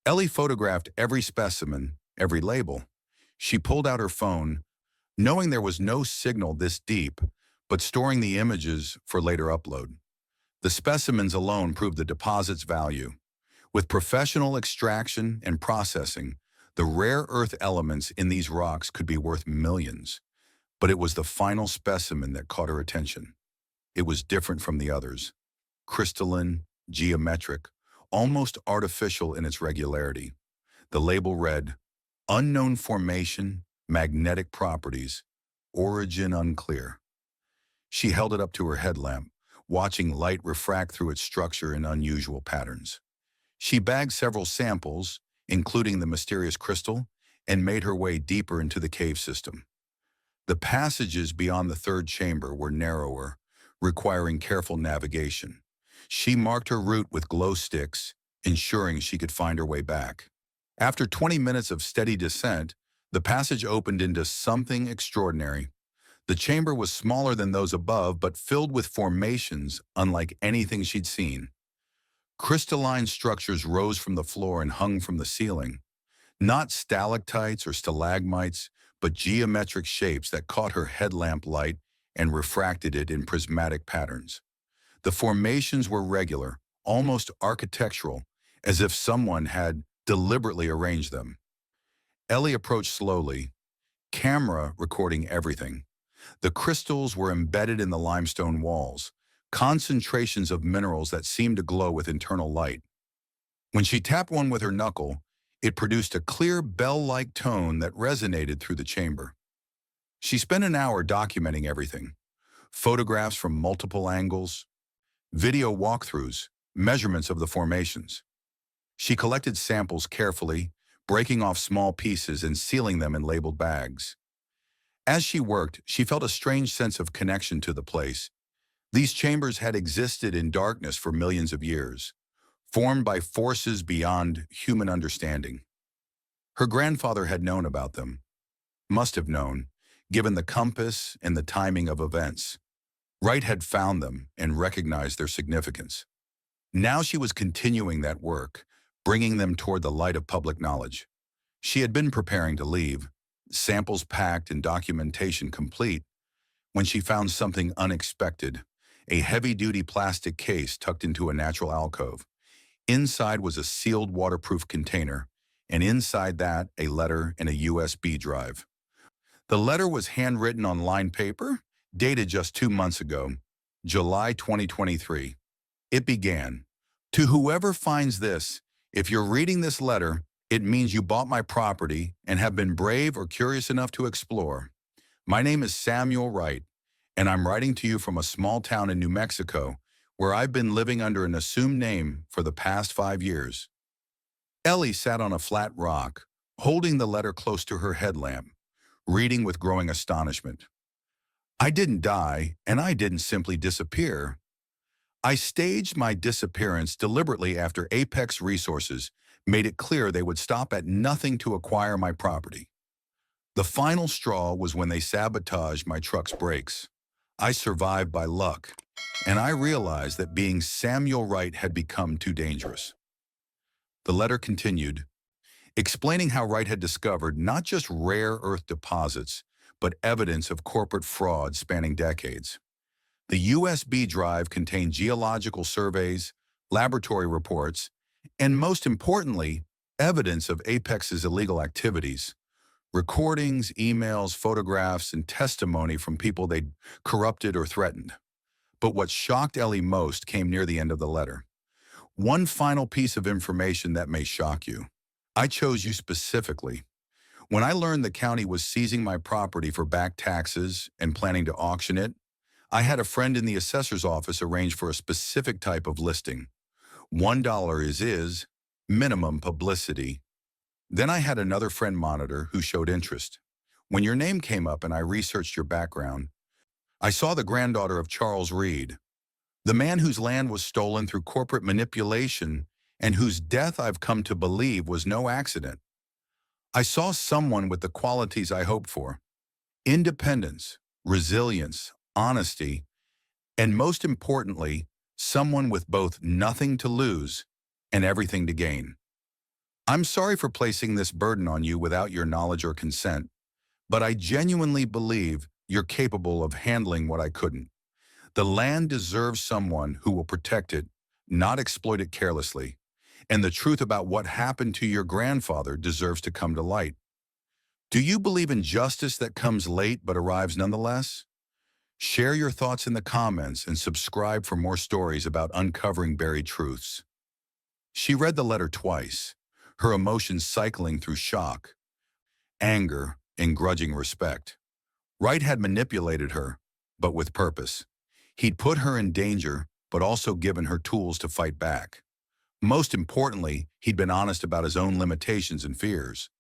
Ellie photographed every specimen, every label. She pulled out her phone, knowing there was no signal this deep, but storing the images for later upload. The specimens alone proved the deposit's value. With professional extraction and processing, the rare earth elements in these rocks could be worth millions. But it was the final specimen that caught her attention. It was different from the others. Crystalline, geometric, almost artificial in its regularity. The label read, "Unknown formation, magnetic properties, origin unclear." She held it up to her headlamp, watching light refract through its structure in unusual patterns. She bagged several samples, including the mysterious crystal, and made her way deeper into the cave system. The passages beyond the third chamber were narrower, requiring careful navigation. She marked her route with glow sticks, ensuring she could find her way back. After 20 minutes of steady descent, the passage opened into something extraordinary. The chamber was smaller than those above, but filled with formations unlike anything she'd seen. Crystalline structures rose from the floor and hung from the ceiling. Not stalactites or stalagmites, but geometric shapes that caught her headlamp light and refracted it in prismatic patterns. The formations were regular, almost architectural, as if someone had deliberately arranged them. Ellie approached slowly, camera recording everything. The crystals were embedded in the limestone walls, concentrations of minerals that seemed to glow with internal light. When she tapped one with her knuckle, it produced a clear bell-like tone that resonated through the chamber. She spent an hour documenting everything: photographs from multiple angles, video walkthroughs, measurements of the formations. She collected samples carefully, breaking off small pieces and sealing them in labeled bags. As she worked, she felt a strange sense of connection to the place. These chambers had existed in darkness for millions of years, formed by forces beyond human understanding. Her grandfather had known about them, must have known, given the compass and the timing of events. Wright had found them and recognized their significance. Now she was continuing that work, bringing them toward the light of public knowledge. She had been preparing to leave, samples packed and documentation complete, when she found something unexpected, a heavy-duty plastic case tucked into a natural alcove. Inside was a sealed waterproof container, and inside that, a letter and a USB drive. The letter was handwritten on lined paper, dated just 2 months ago, July 2023. It began, "To whoever finds this, if you're reading this letter, it means you bought my property and have been brave or curious enough to explore. My name is Samuel Wright, and I'm writing to you from a small town in New Mexico where I've been living under an assumed name for the past 5 years." Ellie sat on a flat rock, holding the letter close to her headlamp, reading with growing astonishment. "I didn't die, and I didn't simply disappear. I staged my disappearance deliberately after Apex Resources made it clear they would stop at nothing to acquire my property. The final straw was when they sabotaged my truck's brakes. I survived by luck, and I realized that being Samuel Wright had become too dangerous." The letter continued, explaining how Wright had discovered not just rare earth deposits, but evidence of corporate fraud spanning decades. The USB drive contained geological surveys, laboratory reports, and most importantly, evidence of Apex's illegal activities. Recordings, emails, photographs, and testimony from people they'd corrupted or threatened. But what shocked Ellie most came near the end of the letter. One final piece of information that may shock you. I chose you specifically. When I learned the county was seizing my property for back taxes and planning to auction it, I had a friend in the assessor's office arrange for a specific type of listing. $1 is minimum publicity. Then I had another friend monitor who showed interest. When your name came up and I researched your background, I saw the granddaughter of Charles Reed, the man whose land was stolen through corporate manipulation and whose death I've come to believe was no accident. I saw someone with the qualities I hoped for: independence, resilience, honesty, and most importantly, someone with both nothing to lose and everything to gain. I'm sorry for placing this burden on you without your knowledge or consent, but I genuinely believe you're capable of handling what I couldn't. The land deserves someone who will protect it, not exploit it carelessly. And the truth about what happened to your grandfather deserves to come to light. Do you believe in justice that comes late but arrives nonetheless? Share your thoughts in the comments and subscribe for more stories about uncovering buried truths. She read the letter twice, her emotions cycling through shock, anger, and grudging respect. Wright had manipulated her, but with purpose. He'd put her in danger, but also given her tools to fight back. Most importantly, he'd been honest about his own limitations and fears.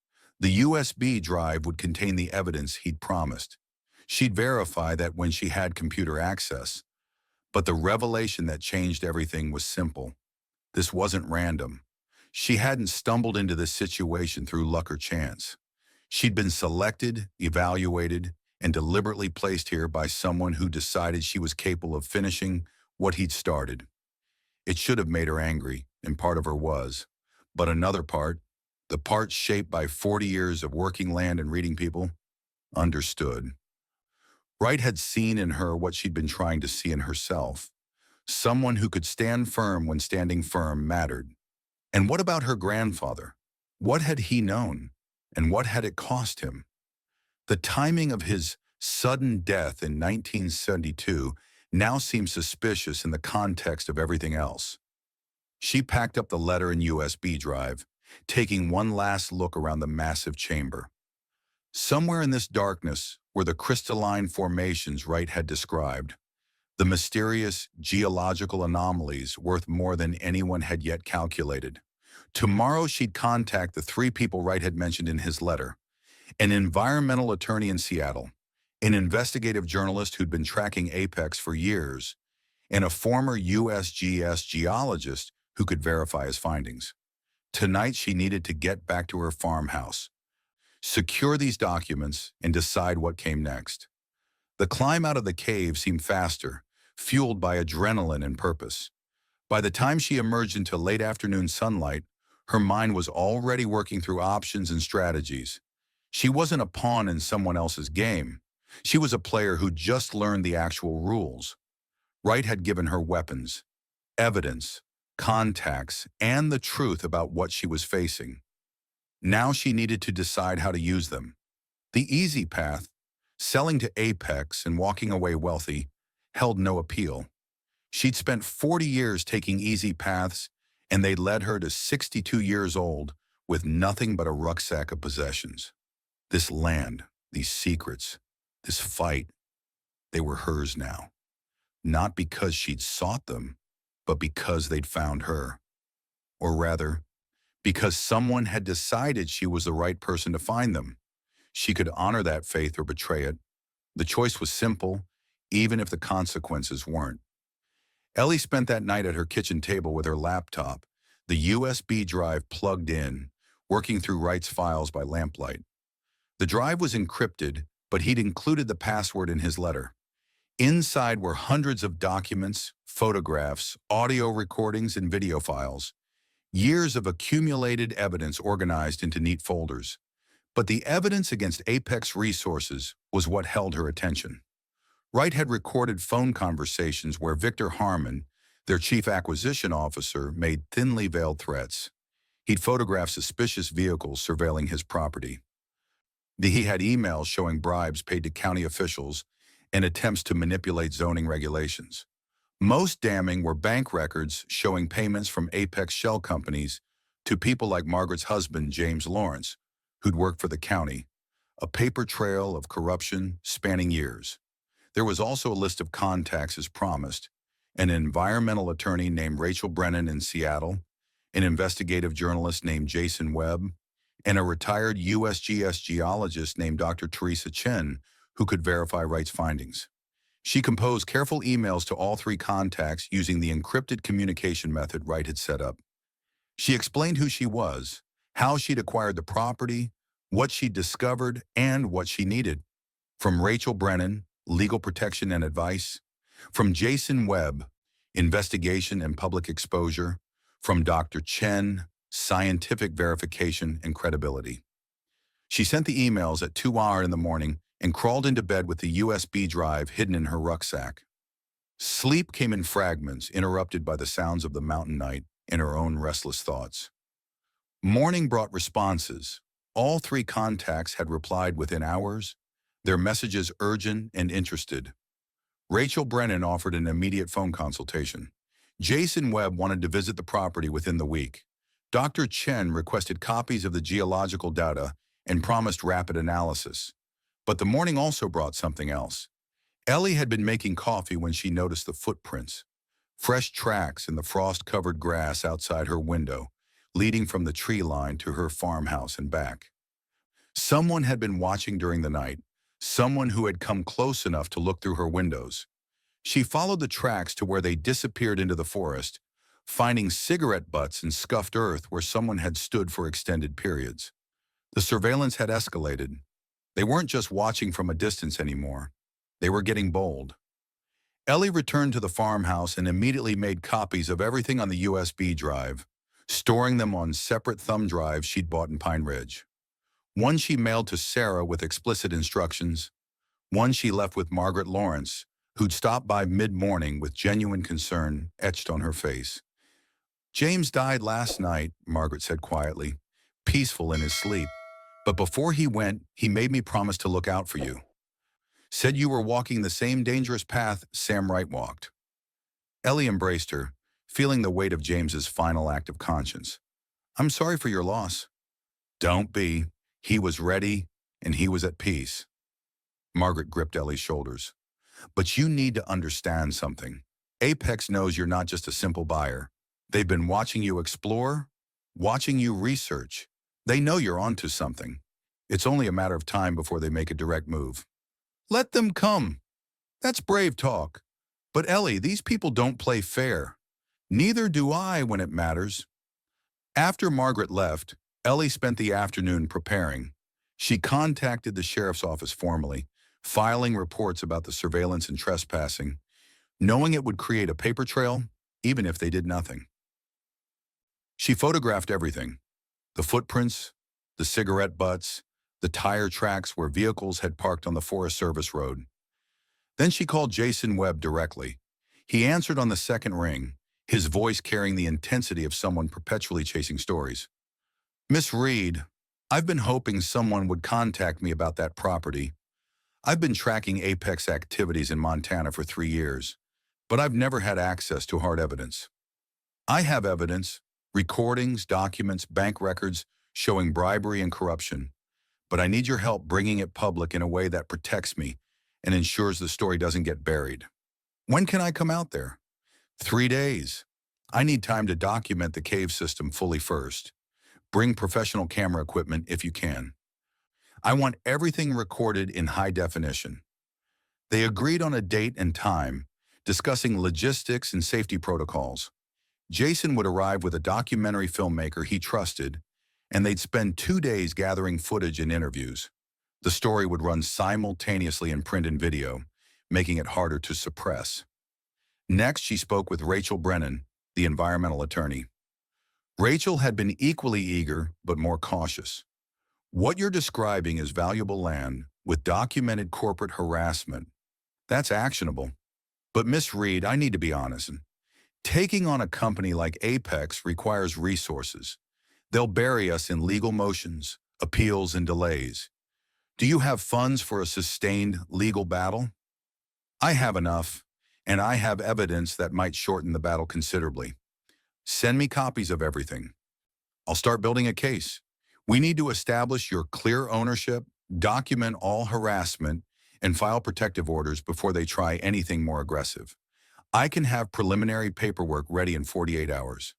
The USB drive would contain the evidence he'd promised. She'd verify that when she had computer access. But the revelation that changed everything was simple. This wasn't random. She hadn't stumbled into this situation through luck or chance. She'd been selected, evaluated, and deliberately placed here by someone who decided she was capable of finishing what he'd started. It should have made her angry, and part of her was. But another part, the part shaped by 40 years of working land and reading people, understood. Wright had seen in her what she'd been trying to see in herself. Someone who could stand firm when standing firm mattered. And what about her grandfather? What had he known? And what had it cost him? The timing of his sudden death in 1972 now seems suspicious in the context of everything else. She packed up the letter and USB drive, taking one last look around the massive chamber. Somewhere in this darkness were the crystalline formations Wright had described, the mysterious geological anomalies worth more than anyone had yet calculated. Tomorrow she'd contact the 3 people Wright had mentioned in his letter: an environmental attorney in Seattle, an investigative journalist who'd been tracking Apex for years, and a former USGS geologist who could verify his findings. Tonight she needed to get back to her farmhouse, secure these documents, and decide what came next. The climb out of the cave seemed faster, fueled by adrenaline and purpose. By the time she emerged into late afternoon sunlight, her mind was already working through options and strategies. She wasn't a pawn in someone else's game. She was a player who just learned the actual rules. Wright had given her weapons, evidence, contacts, and the truth about what she was facing. Now she needed to decide how to use them. The easy path, selling to Apex and walking away wealthy, held no appeal. She'd spent 40 years taking easy paths, and they led her to 62 years old with nothing but a rucksack of possessions. This land, these secrets, this fight, they were hers now. Not because she'd sought them, but because they'd found her. Or rather, because someone had decided she was the right person to find them. She could honor that faith or betray it. The choice was simple, even if the consequences weren't. Ellie spent that night at her kitchen table with her laptop, the USB drive plugged in, working through Wright's files by lamplight. The drive was encrypted, but he'd included the password in his letter. Inside were hundreds of documents, photographs, audio recordings, and video files. Years of accumulated evidence organized into neat folders. But the evidence against Apex Resources was what held her attention. Wright had recorded phone conversations where Victor Harmon, their chief acquisition officer, made thinly veiled threats. He'd photographed suspicious vehicles surveilling his property. He had emails showing bribes paid to county officials and attempts to manipulate zoning regulations. Most damning were bank records showing payments from Apex shell companies to people like Margaret's husband, James Lawrence, who'd worked for the county, a paper trail of corruption spanning years. There was also a list of contacts as promised, an environmental attorney named Rachel Brennan in Seattle, an investigative journalist named Jason Webb, and a retired USGS geologist named Dr. Teresa Chen, who could verify Wright's findings. She composed careful emails to all three contacts using the encrypted communication method Wright had set up. She explained who she was, how she'd acquired the property, what she'd discovered, and what she needed. From Rachel Brennan, legal protection and advice. From Jason Webb, investigation and public exposure. From Dr. Chen, scientific verification and credibility. She sent the emails at 2 hours in the morning and crawled into bed with the USB drive hidden in her rucksack. Sleep came in fragments, interrupted by the sounds of the mountain night and her own restless thoughts. Morning brought responses. All three contacts had replied within hours, their messages urgent and interested. Rachel Brennan offered an immediate phone consultation. Jason Webb wanted to visit the property within the week. Dr. Chen requested copies of the geological data and promised rapid analysis. But the morning also brought something else. Ellie had been making coffee when she noticed the footprints, fresh tracks in the frost-covered grass outside her window, leading from the tree line to her farmhouse and back. Someone had been watching during the night, someone who had come close enough to look through her windows. She followed the tracks to where they disappeared into the forest, finding cigarette butts and scuffed earth where someone had stood for extended periods. The surveillance had escalated. They weren't just watching from a distance anymore. They were getting bold. Ellie returned to the farmhouse and immediately made copies of everything on the USB drive, storing them on separate thumb drives she'd bought in Pine Ridge. One she mailed to Sarah with explicit instructions. One she left with Margaret Lawrence, who'd stopped by mid-morning with genuine concern etched on her face. James died last night, Margaret said quietly, peaceful in his sleep. But before he went, he made me promise to look out for you. Said you were walking the same dangerous path Sam Wright walked. Ellie embraced her, feeling the weight of James's final act of conscience. I'm sorry for your loss. Don't be. He was ready, and he was at peace. Margaret gripped Ellie's shoulders. But you need to understand something. Apex knows you're not just a simple buyer. They've been watching you explore, watching you research. They know you're onto something. It's only a matter of time before they make a direct move. Let them come. That's brave talk. But Ellie, these people don't play fair. Neither do I when it matters. After Margaret left, Ellie spent the afternoon preparing. She contacted the sheriff's office formally, filing reports about the surveillance and trespassing, knowing it would create a paper trail, even if they did nothing. She photographed everything: the footprints, the cigarette butts, the tire tracks where vehicles had parked on the Forest Service road. Then she called Jason Webb directly. He answered on the second ring, his voice carrying the intensity of someone perpetually chasing stories. "Miss Reed, I've been hoping someone would contact me about that property. I've been tracking Apex activities in Montana for 3 years, but I've never had access to hard evidence. I have evidence, recordings, documents, bank records showing bribery and corruption, but I need your help bringing it public in a way that protects me and ensures the story doesn't get buried. When can I come out there?" 3 days. I need time to document the cave system fully first. Bring professional camera equipment if you can. I want everything recorded in high definition. They agreed on a date and time, discussing logistics and safety protocols. Jason would arrive with a documentary filmmaker he trusted, and they'd spend 2 days gathering footage and interviews. The story would run simultaneously in print and video, making it harder to suppress. Next, she spoke with Rachel Brennan, the environmental attorney. Rachel had been equally eager, but more cautious. "What you're describing is valuable land with documented corporate harassment. That's actionable. But Miss Reed, I need to be honest. Taking on a company like Apex requires resources. They'll bury us in legal motions, appeals, and delays. Do you have funds for a sustained legal battle?" "I have enough, and I have evidence that might shorten the battle considerably. Send me copies of everything. I'll start building a case. We need to establish your clear ownership, document all harassment, and file protective orders before they try anything more aggressive. I can have preliminary paperwork ready in 48 hours.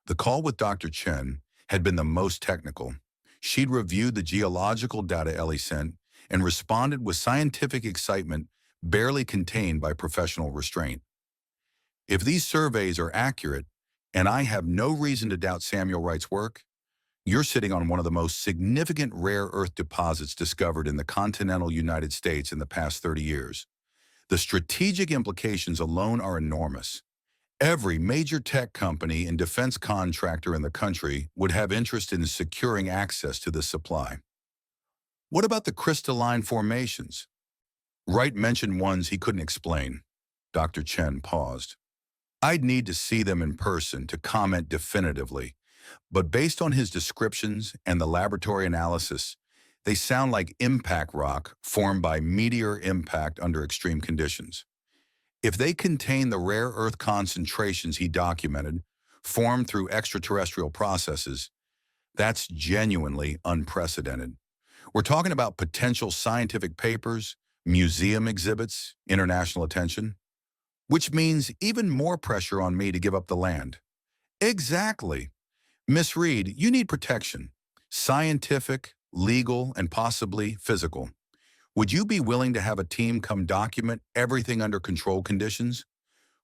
The call with Dr. Chen had been the most technical. She'd reviewed the geological data Ellie sent and responded with scientific excitement barely contained by professional restraint. "If these surveys are accurate, and I have no reason to doubt Samuel Wright's work, you're sitting on one of the most significant rare earth deposits discovered in the continental United States in the past 30 years. The strategic implications alone are enormous. Every major tech company and defense contractor in the country would have interest in securing access to this supply." "What about the crystalline formations?" Wright mentioned ones he couldn't explain. Dr. Chen paused. "I'd need to see them in person to comment definitively, but based on his descriptions and the laboratory analysis, they sound like impact rock formed by meteor impact under extreme conditions. If they contain the rare earth concentrations he documented, formed through extraterrestrial processes, that's genuinely unprecedented. We're talking about potential scientific papers, museum exhibits, international attention, which means even more pressure on me to give up the land." "Exactly. Miss Reed, you need protection. Scientific, legal, and possibly physical. Would you be willing to have a team come document everything under controlled conditions?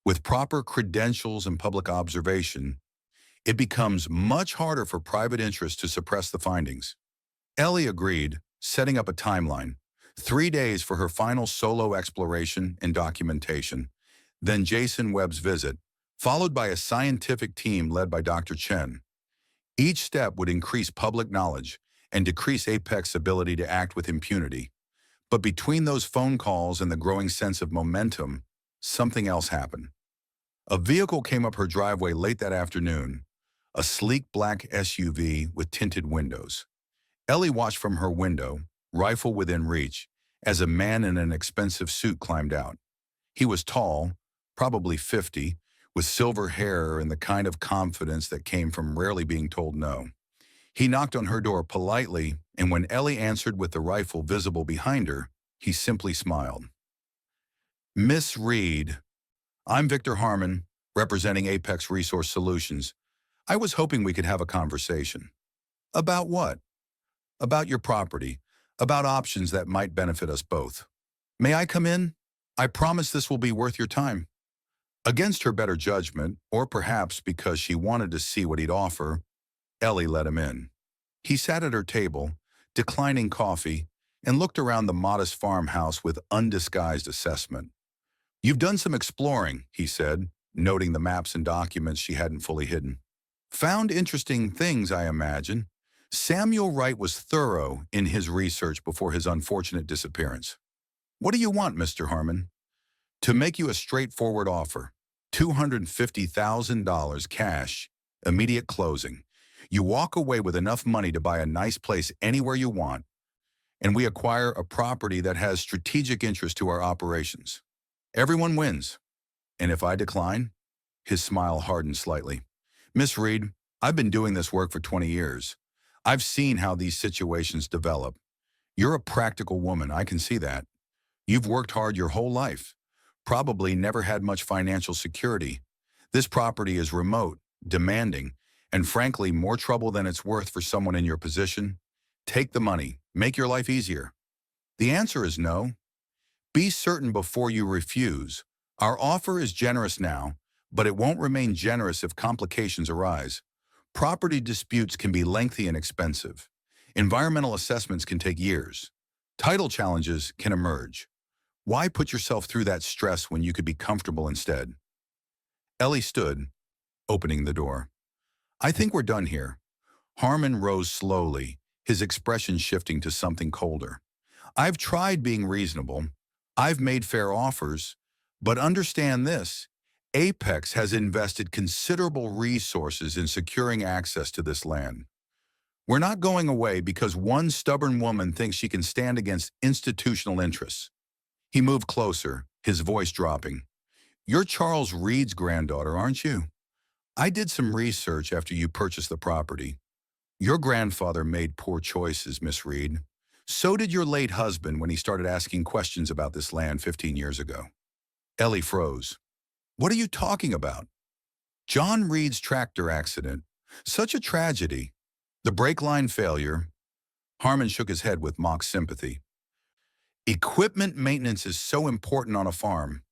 With proper credentials and public observation, it becomes much harder for private interests to suppress the findings." Ellie agreed, setting up a timeline. 3 days for her final solo exploration and documentation, then Jason Webb's visit, followed by a scientific team led by Dr. Chen. Each step would increase public knowledge and decrease Apex's ability to act with impunity. But between those phone calls and the growing sense of momentum, something else happened. A vehicle came up her driveway late that afternoon, a sleek black SUV with tinted windows. Ellie watched from her window, rifle within reach, as a man in an expensive suit climbed out. He was tall, probably 50, with silver hair and the kind of confidence that came from rarely being told no. He knocked on her door politely, and when Ellie answered with the rifle visible behind her, he simply smiled. "Miss Reed, I'm Victor Harmon, representing Apex Resource Solutions. I was hoping we could have a conversation." "About what?" "About your property, about options that might benefit us both." "May I come in? I promise this will be worth your time." Against her better judgment, or perhaps because she wanted to see what he'd offer, Ellie let him in. He sat at her table, declining coffee, and looked around the modest farmhouse with undisguised assessment. "You've done some exploring," he said, noting the maps and documents she hadn't fully hidden. "Found interesting things, I imagine. Samuel Wright was thorough in his research before his unfortunate disappearance. What do you want, Mr. Harmon? To make you a straightforward offer. $250,000 cash, immediate closing. You walk away with enough money to buy a nice place anywhere you want, and we acquire a property that has strategic interest to our operations. Everyone wins. And if I decline? His smile hardened slightly. Miss Reed, I've been doing this work for 20 years. I've seen how these situations develop. You're a practical woman, I can see that. You've worked hard your whole life. Probably never had much financial security. This property is remote, demanding, and frankly more trouble than it's worth for someone in your position. Take the money. Make your life easier. The answer is no. Be certain before you refuse. Our offer is generous now, but it won't remain generous if complications arise. Property disputes can be lengthy and expensive. Environmental assessments can take years. Title challenges can emerge. Why put yourself through that stress when you could be comfortable instead? Ellie stood, opening the door. I think we're done here. Harmon rose slowly, his expression shifting to something colder. I've tried being reasonable. I've made fair offers. But understand this, Apex has invested considerable resources in securing access to this land. We're not going away because one stubborn woman thinks she can stand against institutional interests. He moved closer, his voice dropping. You're Charles Reed's granddaughter, aren't you? I did some research after you purchased the property. Your grandfather made poor choices, Miss Reed. So did your late husband when he started asking questions about this land 15 years ago. Ellie froze. What are you talking about? John Reed's tractor accident. Such a tragedy. The brake line failure. Harmon shook his head with mock sympathy. Equipment maintenance is so important on a farm.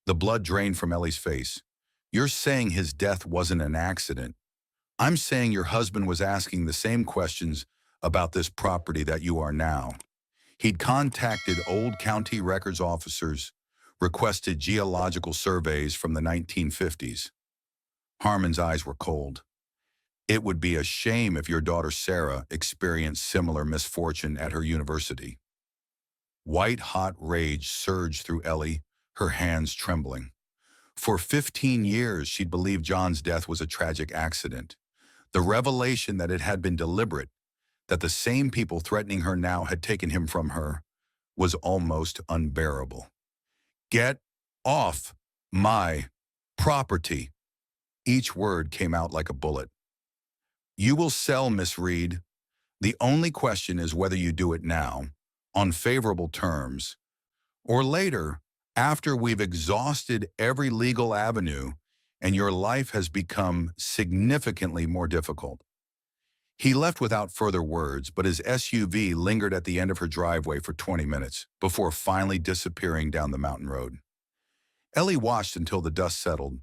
The blood drained from Ellie's face. You're saying his death wasn't an accident. I'm saying your husband was asking the same questions about this property that you are now. He'd contacted old county records officers, requested geological surveys from the 1950s. Harmon's eyes were cold. It would be a shame if your daughter Sarah experienced similar misfortune at her university. White-hot rage surged through Ellie, her hands trembling. For 15 years, she'd believed John's death was a tragic accident. The revelation that it had been deliberate, that the same people threatening her now had taken him from her, was almost unbearable. Get off my property. Each word came out like a bullet. You will sell, Miss Reed. The only question is whether you do it now, on favorable terms, or later, after we've exhausted every legal avenue and your life has become significantly more difficult. He left without further words, but his SUV lingered at the end of her driveway for 20 minutes before finally disappearing down the mountain road. Ellie watched until the dust settled,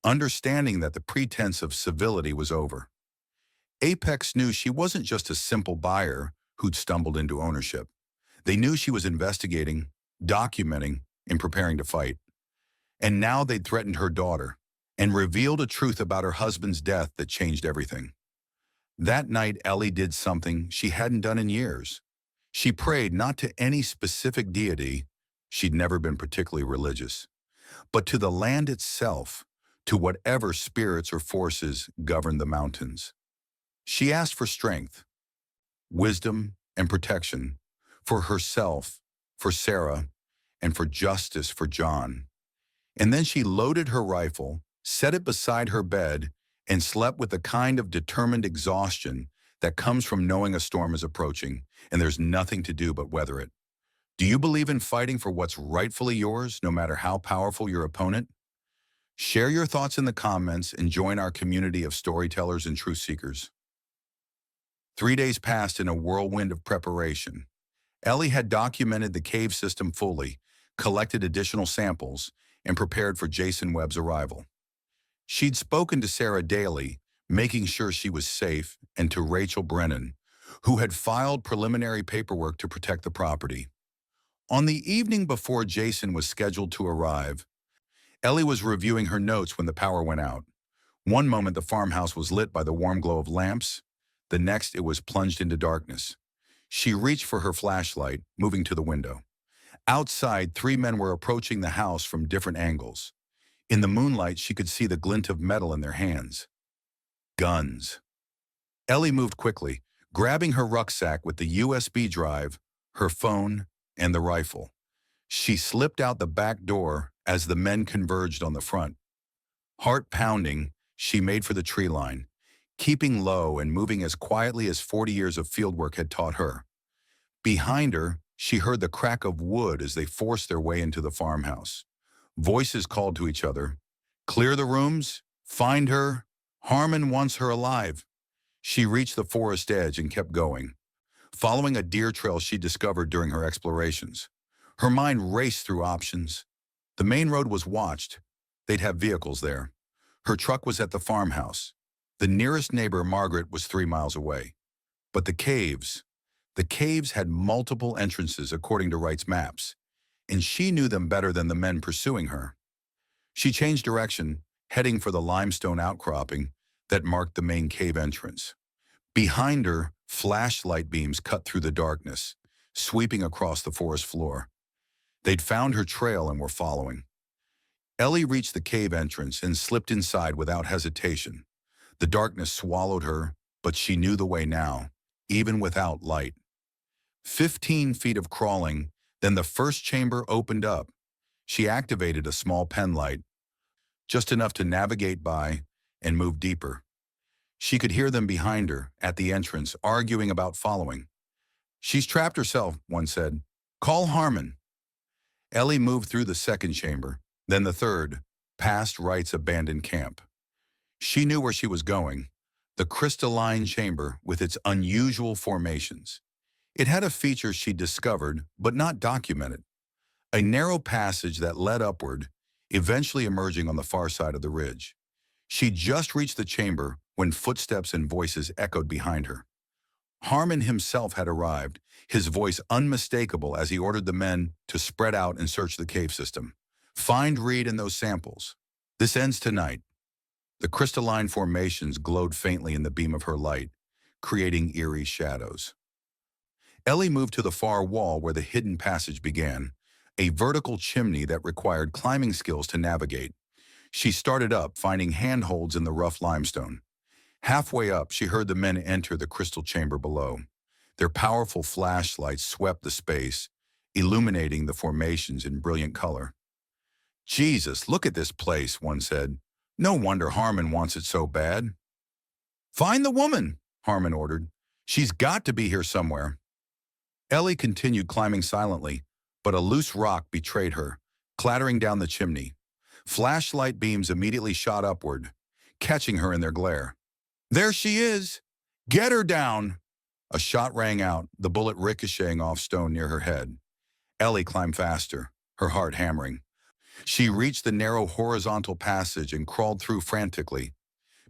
understanding that the pretense of civility was over. Apex knew she wasn't just a simple buyer who'd stumbled into ownership. They knew she was investigating, documenting, and preparing to fight. And now they'd threatened her daughter and revealed a truth about her husband's death that changed everything. That night, Ellie did something she hadn't done in years. She prayed not to any specific deity, she'd never been particularly religious, but to the land itself, to whatever spirits or forces governed the mountains. She asked for strength, wisdom, and protection for herself, for Sarah, and for justice for John. And then she loaded her rifle, set it beside her bed, and slept with the kind of determined exhaustion that comes from knowing a storm is approaching and there's nothing to do but weather it. Do you believe in fighting for what's rightfully yours, no matter how powerful your opponent? Share your thoughts in the comments and join our community of storytellers and truth seekers. 3 days passed in a whirlwind of preparation. Ellie had documented the cave system fully, collected additional samples, and prepared for Jason Webb's arrival. She'd spoken to Sarah daily, making sure she was safe, and to Rachel Brennan, who had filed preliminary paperwork to protect the property. On the evening before Jason was scheduled to arrive, Ellie was reviewing her notes when the power went out. One moment the farmhouse was lit by the warm glow of lamps, The next, it was plunged into darkness. She reached for her flashlight, moving to the window. Outside, three men were approaching the house from different angles. In the moonlight, she could see the glint of metal in their hands. Guns. Ellie moved quickly, grabbing her rucksack with the USB drive, her phone, and the rifle. She slipped out the back door as the men converged on the front. Heart pounding, she made for the tree line, keeping low and moving as quietly as 40 years of fieldwork had taught her. Behind her, she heard the crack of wood as they forced their way into the farmhouse. Voices called to each other. Clear the rooms. Find her. Harmon wants her alive. She reached the forest edge and kept going, following a deer trail she discovered during her explorations. Her mind raced through options. The main road was watched. They'd have vehicles there. Her truck was at the farmhouse. The nearest neighbor, Margaret, was 3 miles away. But the caves had multiple entrances according to Wright's maps, and she knew them better than the men pursuing her. She changed direction, heading for the limestone outcropping that marked the main cave entrance. Behind her, flashlight beams cut through the darkness, sweeping across the forest floor. They'd found her trail and were following. Ellie reached the cave entrance and slipped inside without hesitation. The darkness swallowed her, but she knew the way now, even without light. 15 feet of crawling, then the first chamber opened up. She activated a small pen light, just enough to navigate by and move deeper. She could hear them behind her, at the entrance, arguing about following. She's trapped herself, one said. Call Harmon. Ellie moved through the second chamber, then the third, past Wright's abandoned camp. She knew where she was going, the crystalline chamber with its unusual formations. It had a feature she'd discovered, but not documented. A narrow passage that led upward, eventually emerging on the far side of the ridge. She'd just reached the chamber when footsteps and voices echoed behind her. Harmon himself had arrived, his voice unmistakable as he ordered the men to spread out and search the cave system. Find Reed and those samples. This ends tonight. The crystalline formations glowed faintly in the beam of her light, creating eerie shadows. Ellie moved to the far wall where the hidden passage began, a vertical chimney that required climbing skills to navigate. She started up, finding handholds in the rough limestone. Halfway up, she heard the men enter the crystal chamber below. Their powerful flashlights swept the space, illuminating the formations in brilliant color. Jesus, look at this place, one said. No wonder Harmon wants it so bad. Find the woman, Harmon ordered. She's got to be here somewhere. Ellie continued climbing silently, but a loose rock betrayed her, clattering down the chimney. Flashlight beams immediately shot upward, catching her in their glare. There she is! Get her down! A shot rang out, the bullet ricocheting off stone near her head. Ellie climbed faster, her heart hammering. She reached the narrow horizontal passage and crawled through frantically.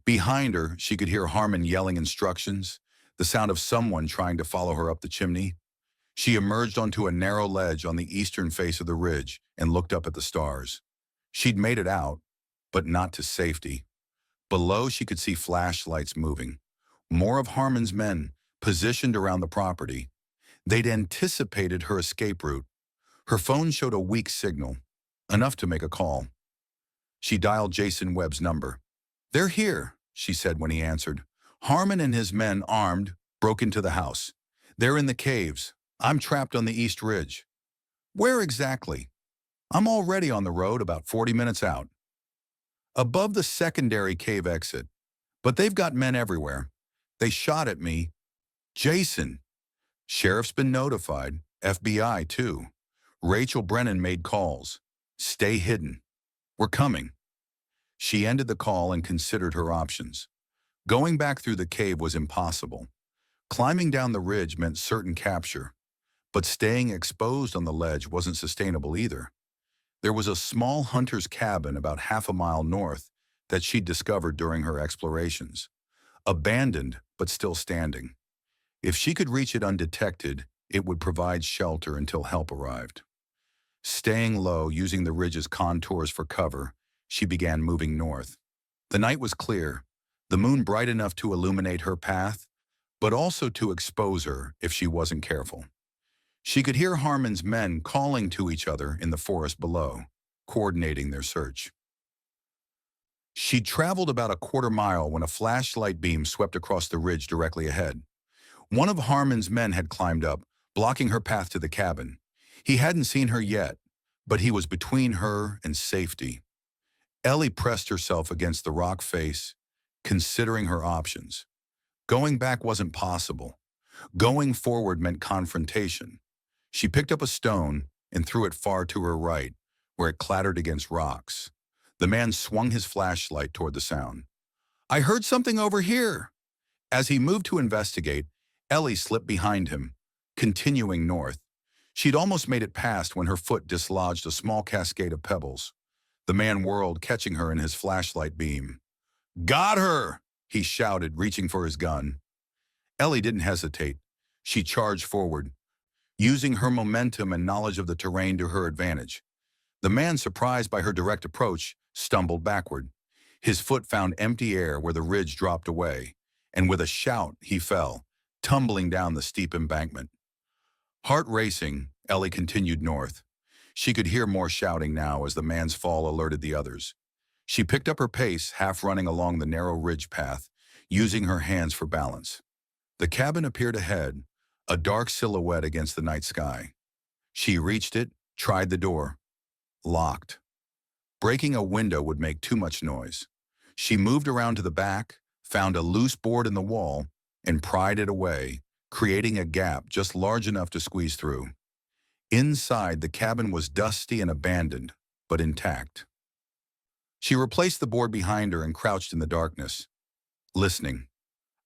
Behind her, she could hear Harmon yelling instructions, the sound of someone trying to follow her up the chimney. She emerged onto a narrow ledge on the eastern face of the ridge and looked up at the stars. She'd made it out, but not to safety. Below, she could see flashlights moving. More of Harmon's men, positioned around the property. They'd anticipated her escape route. Her phone showed a weak signal, enough to make a call. She dialed Jason Webb's number. They're here, she said when he answered. Harmon and his men, armed, broke into the house. They're in the caves. I'm trapped on the East Ridge. Where exactly? I'm already on the road, about 40 minutes out. Above the secondary cave exit. But they've got men everywhere. They shot at me. Jason. Sheriff's been notified. FBI, too. Rachel Brennan made calls. Stay hidden. We're coming. She ended the call and considered her options. Going back through the cave was impossible. Climbing down the ridge meant certain capture. But staying exposed on the ledge wasn't sustainable either. There was a small hunter's cabin about half a mile north that she'd discovered during her explorations. Abandoned, but still standing. If she could reach it undetected, it would provide shelter until help arrived. Staying low, using the ridge's contours for cover, she began moving north. The night was clear, the moon bright enough to illuminate her path, but also to expose her if she wasn't careful. She could hear Harmon's men calling to each other in the forest below, coordinating their search. She'd traveled about a quarter mile when a flashlight beam swept across the ridge directly ahead. One of Harmon's men had climbed up, blocking her path to the cabin. He hadn't seen her yet, but he was between her and safety. Ellie pressed herself against the rock face, considering her options. Going back wasn't possible. Going forward meant confrontation. She picked up a stone and threw it far to her right, where it clattered against rocks. The man swung his flashlight toward the sound. "I heard something over here." As he moved to investigate, Ellie slipped behind him, continuing north. She'd almost made it past when her foot dislodged a small cascade of pebbles. The man whirled, catching her in his flashlight beam. "Got her!" he shouted, reaching for his gun. Ellie didn't hesitate. She charged forward, using her momentum and knowledge of the terrain to her advantage. The man, surprised by her direct approach, stumbled backward. His foot found empty air where the ridge dropped away, and with a shout, he fell, tumbling down the steep embankment. Heart racing, Ellie continued north. She could hear more shouting now as the man's fall alerted the others. She picked up her pace, half running along the narrow ridge path, using her hands for balance. The cabin appeared ahead, a dark silhouette against the night sky. She reached it, tried the door. Locked. Breaking a window would make too much noise. She moved around to the back, found a loose board in the wall, and pried it away, creating a gap just large enough to squeeze through. Inside, the cabin was dusty and abandoned, but intact. She replaced the board behind her and crouched in the darkness, listening.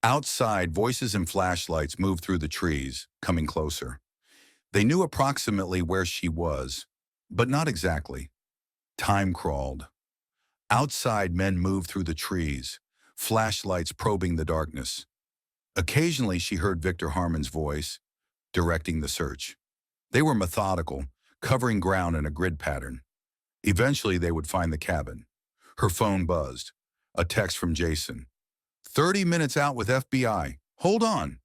Outside, voices and flashlights moved through the trees, coming closer. They knew approximately where she was, but not exactly. Time crawled. Outside, men moved through the trees, flashlights probing the darkness. Occasionally, she heard Victor Harmon's voice, directing the search. They were methodical, covering ground in a grid pattern. Eventually, they would find the cabin. Her phone buzzed. A text from Jason. 30 minutes out with FBI. Hold on.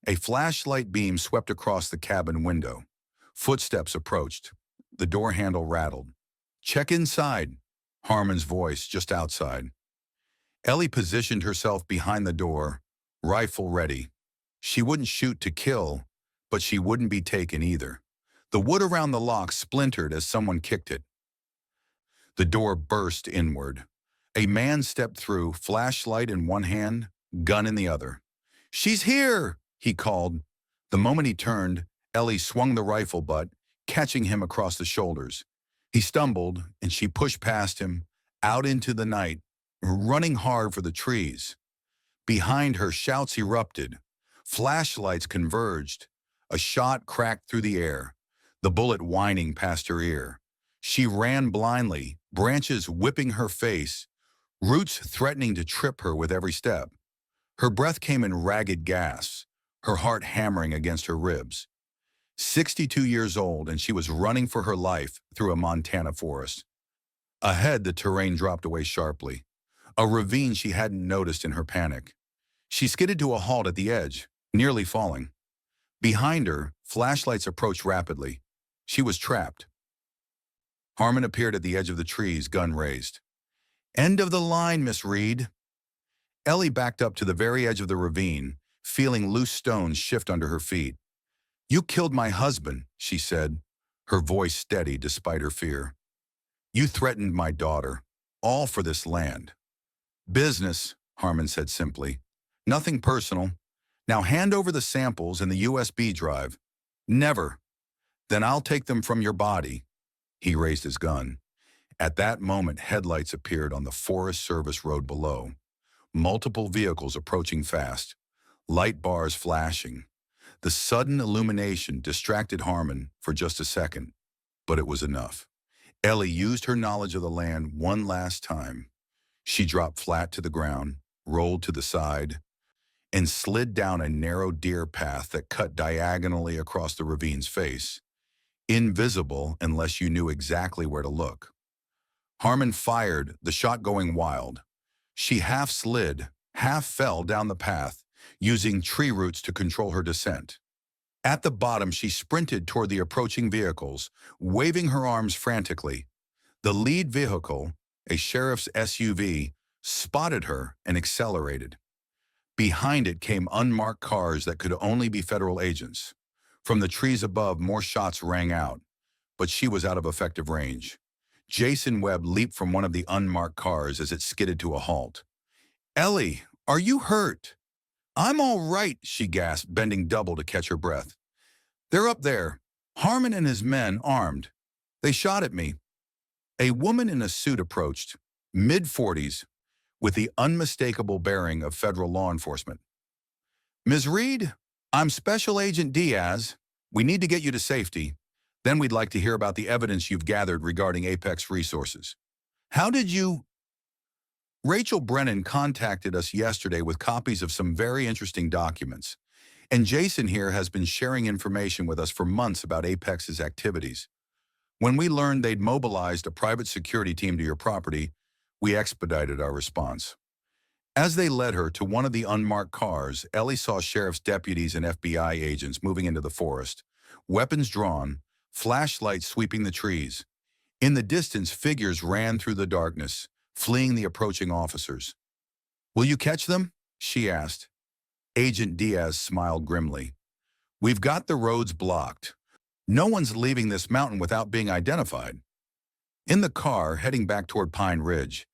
A flashlight beam swept across the cabin window. Footsteps approached. The door handle rattled. Check inside. Harmon's voice just outside. Ellie positioned herself behind the door, rifle ready. She wouldn't shoot to kill, but she wouldn't be taken either. The wood around the lock splintered as someone kicked it. The door burst inward. A man stepped through, flashlight in one hand, gun in the other. "She's here!" he called. The moment he turned, Ellie swung the rifle butt, catching him across the shoulders. He stumbled, and she pushed past him, out into the night, running hard for the trees. Behind her, shouts erupted. Flashlights converged. A shot cracked through the air, the bullet whining past her ear. She ran blindly, branches whipping her face, roots threatening to trip her with every step. Her breath came in ragged gasps, her heart hammering against her ribs. 62 years old, and she was running for her life through a Montana forest. Ahead, the terrain dropped away sharply, a ravine she hadn't noticed in her panic. She skidded to a halt at the edge, nearly falling. Behind her, flashlights approached rapidly. She was trapped. Harmon appeared at the edge of the trees, gun raised. "End of the line, Miss Reed." Ellie backed up to the very edge of the ravine, feeling loose stones shift under her feet. "You killed my husband," she said, her voice steady despite her fear. "You threatened my daughter, all for this land." "Business," Harmon said simply. "Nothing personal. Now hand over the samples and the USB drive." "Never." "Then I'll take them from your body." He raised his gun. At that moment, headlights appeared on the Forest Service road below. Multiple vehicles approaching fast, light bars flashing. The sudden illumination distracted Harmon for just a second, but it was enough. Ellie used her knowledge of the land one last time. She dropped flat to the ground, rolled to the side, and slid down a narrow deer path that cut diagonally across the ravine's face, invisible unless you knew exactly where to look. Harmon fired, the shot going wild. She half slid, half fell down the path, using tree roots to control her descent. At the bottom, she sprinted toward the approaching vehicles, waving her arms frantically. The lead vehicle, a sheriff's SUV, spotted her and accelerated. Behind it came unmarked cars that could only be federal agents. From the trees above, more shots rang out, but she was out of effective range. Jason Webb leaped from one of the unmarked cars as it skidded to a halt. "Ellie, are you hurt?" "I'm all right," she gasped, bending double to catch her breath. "They're up there. Harmon and his men, armed. They shot at me." A woman in a suit approached, mid-40s, with the unmistakable bearing of federal law enforcement. "Ms. Reed, I'm Special Agent Diaz. We need to get you to safety. Then we'd like to hear about the evidence you've gathered regarding Apex Resources." "How did you—" "Rachel Brennan contacted us yesterday with copies of some very interesting documents, and Jason here has been sharing information with us for months about Apex's activities. When we learned they'd mobilized a private security team to your property, we expedited our response." As they led her to one of the unmarked cars, Ellie saw sheriff's deputies and FBI agents moving into the forest, weapons drawn, flashlights sweeping the trees. In the distance, figures ran through the darkness, fleeing the approaching officers. "Will you catch them?" she asked. Agent Diaz smiled grimly. "We've got the roads blocked. No one's leaving this mountain without being identified." In the car, heading back toward Pine Ridge,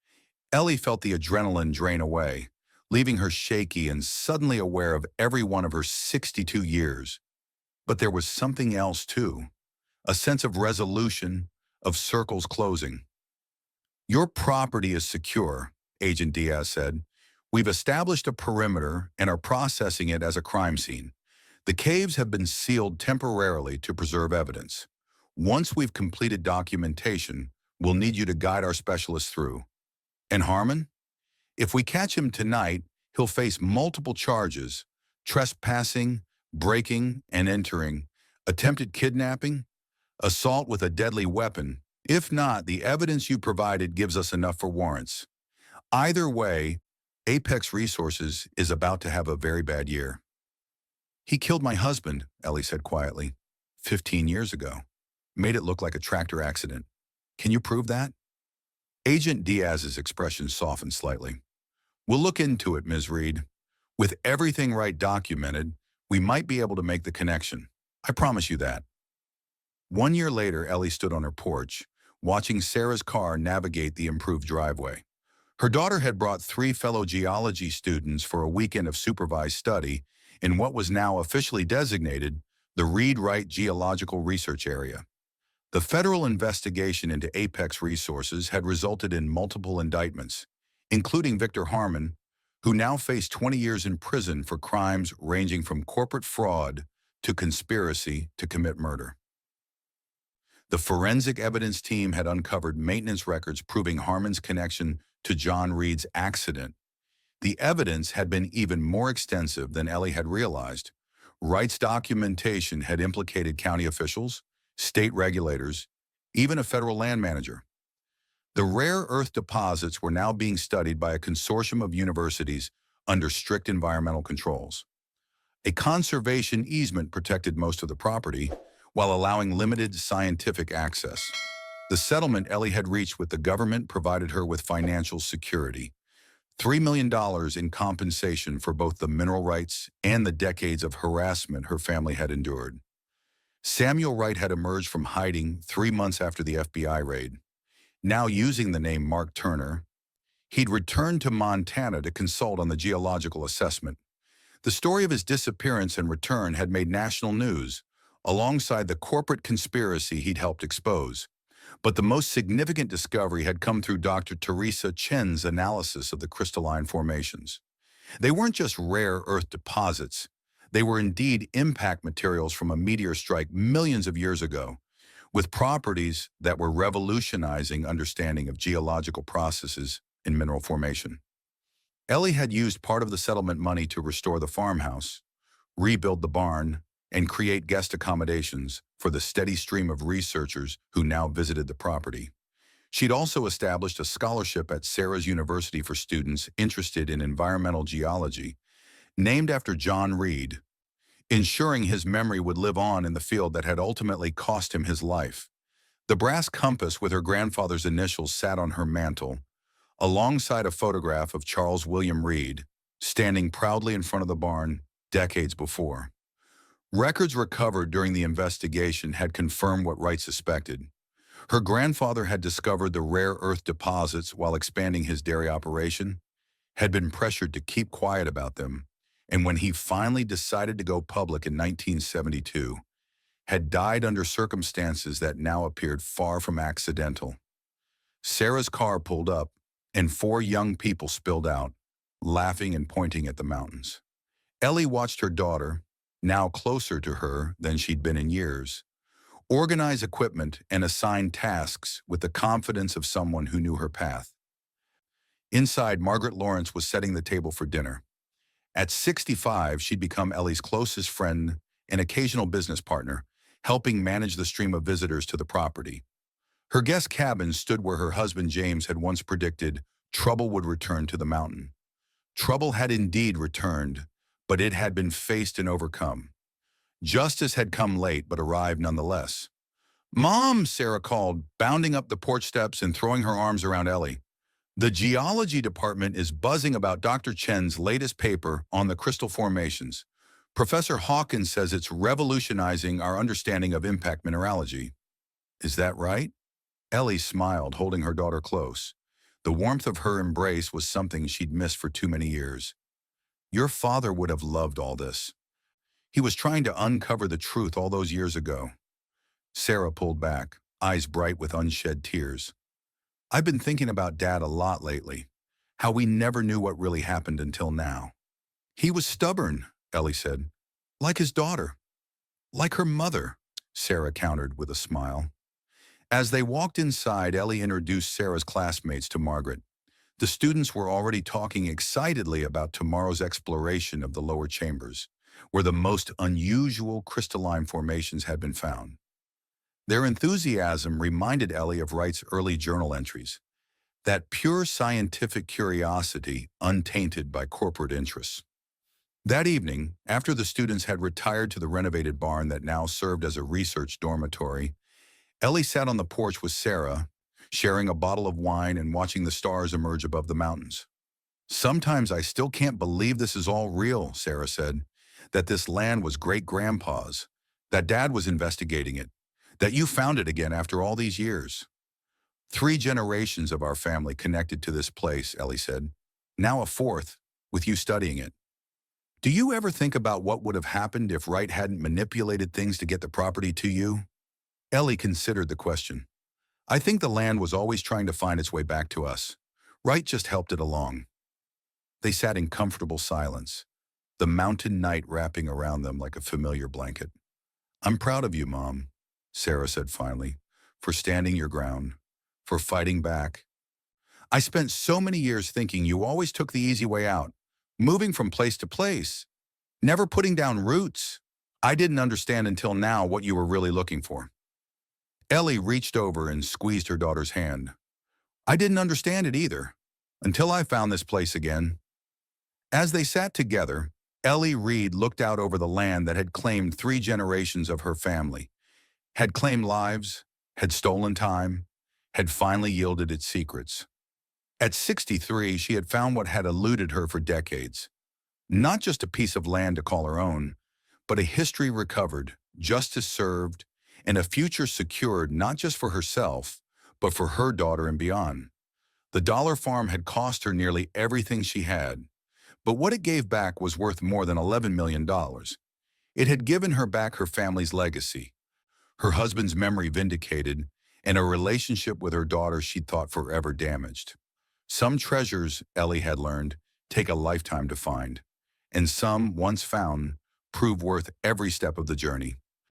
Ellie felt the adrenaline drain away, leaving her shaky and suddenly aware of every one of her 62 years. But there was something else, too. A sense of resolution, of circles closing. "Your property is secure," Agent Diaz said. "We've established a perimeter and are processing it as a crime scene. The caves have been sealed temporarily to preserve evidence. Once we've completed documentation, we'll need you to guide our specialists through." "And Harmon? If we catch him tonight, he'll face multiple charges: trespassing, breaking and entering, attempted kidnapping, assault with a deadly weapon. If not, the evidence you provided gives us enough for warrants. Either way, Apex Resources is about to have a very bad year." "He killed my husband," Ellie said quietly, 15 years ago. Made it look like a tractor accident. "Can you prove that?" Agent Diaz's expression softened slightly. "We'll look into it, Ms. Reed. With everything right documented, we might be able to make the connection. I promise you that." 1 year later, Ellie stood on her porch, watching Sarah's car navigate the improved driveway. Her daughter had brought 3 fellow geology students for a weekend of supervised study in what was now officially designated the Reed Wright Geological Research Area. The federal investigation into Apex Resources had resulted in multiple indictments, including Victor Harmon, who now faced 20 years in prison for crimes ranging from corporate fraud to conspiracy to commit murder. The forensic evidence team had uncovered maintenance records proving Harmon's connection to John Reed's accident. The evidence had been even more extensive than Ellie had realized. Wright's documentation had implicated county officials, state regulators, even a federal land manager. The rare earth deposits were now being studied by a consortium of universities under strict environmental controls. A conservation easement protected most of the property, while allowing limited scientific access. The settlement Ellie had reached with the government provided her with financial security: $3 million in compensation for both the mineral rights and the decades of harassment her family had endured. Samuel Wright had emerged from hiding 3 months after the FBI raid. Now using the name Mark Turner, he'd returned to Montana to consult on the geological assessment. The story of his disappearance and return had made national news, alongside the corporate conspiracy he'd helped expose. But the most significant discovery had come through Dr. Teresa Chen's analysis of the crystalline formations. They weren't just rare earth deposits. They were indeed impact materials from a meteor strike millions of years ago, with properties that were revolutionizing understanding of geological processes in mineral formation. Ellie had used part of the settlement money to restore the farmhouse, rebuild the barn, and create guest accommodations for the steady stream of researchers who now visited the property. She'd also established a scholarship at Sarah's University for students interested in environmental geology, named after John Reed, ensuring his memory would live on in the field that had ultimately cost him his life. The brass compass with her grandfather's initials sat on her mantle, alongside a photograph of Charles William Reed, standing proudly in front of the barn decades before. Records recovered during the investigation had confirmed what Wright suspected. Her grandfather had discovered the rare earth deposits while expanding his dairy operation, had been pressured to keep quiet about them, and when he finally decided to go public in 1972, had died under circumstances that now appeared far from accidental. Sarah's car pulled up, and four young people spilled out, laughing and pointing at the mountains. Ellie watched her daughter, now closer to her than she'd been in years, organize equipment and assign tasks with the confidence of someone who knew her path. Inside, Margaret Lawrence was setting the table for dinner. At 65, she'd become Ellie's closest friend and occasional business partner, helping manage the stream of visitors to the property. Her guest cabin stood where her husband James had once predicted trouble would return to the mountain. Trouble had indeed returned, but it had been faced and overcome. Justice had come late, but arrived nonetheless. "Mom," Sarah called, bounding up the porch steps and throwing her arms around Ellie. "The geology department is buzzing about Dr. Chen's latest paper on the crystal formations. Professor Hawkins says it's revolutionizing our understanding of impact mineralogy." "Is that right?" Ellie smiled, holding her daughter close. The warmth of her embrace was something she'd missed for too many years. "Your father would have loved all this. He was trying to uncover the truth all those years ago." Sarah pulled back, eyes bright with unshed tears. "I've been thinking about Dad a lot lately, how we never knew what really happened until now." "He was stubborn," Ellie said. "Like his daughter. Like her mother," Sarah countered with a smile. As they walked inside, Ellie introduced Sarah's classmates to Margaret. The students were already talking excitedly about tomorrow's exploration of the lower chambers, where the most unusual crystalline formations had been found. Their enthusiasm reminded Ellie of Wright's early journal entries, that pure scientific curiosity untainted by corporate interests. That evening, after the students had retired to the renovated barn that now served as a research dormitory, Ellie sat on the porch with Sarah, sharing a bottle of wine and watching the stars emerge above the mountains. "Sometimes I still can't believe this is all real," Sarah said, "that this land was great-grandpa's, that Dad was investigating it, that you found it again after all these years." "3 generations of our family connected to this place," Ellie said. "Now a fourth, with you studying it. Do you ever think about what would have happened if Wright hadn't manipulated things to get the property to you?" Ellie considered the question. "I think the land was always trying to find its way back to us. Wright just helped it along." They sat in comfortable silence, the mountain night wrapping around them like a familiar blanket. "I'm proud of you, Mom," Sarah said finally, "for standing your ground, for fighting back. I spent so many years thinking you always took the easy way out, moving from place to place, never putting down roots. I didn't understand until now what you were really looking for." Ellie reached over and squeezed her daughter's hand. "I didn't understand it either, until I found this place again." As they sat together, Ellie Reed looked out over the land that had claimed 3 generations of her family, had claimed lives, had stolen time, had finally yielded its secrets. At 63, she had found what had eluded her for decades. Not just a piece of land to call her own, but a history recovered, justice served, and a future secured not just for herself, but for her daughter and beyond. The Dollar Farm had cost her nearly everything she had, but what it gave back was worth more than $11 million. It had given her back her family's legacy, her husband's memory vindicated, and a relationship with her daughter she'd thought forever damaged. Some treasures, Ellie had learned, take a lifetime to find, and some, once found, prove worth every step of the journey.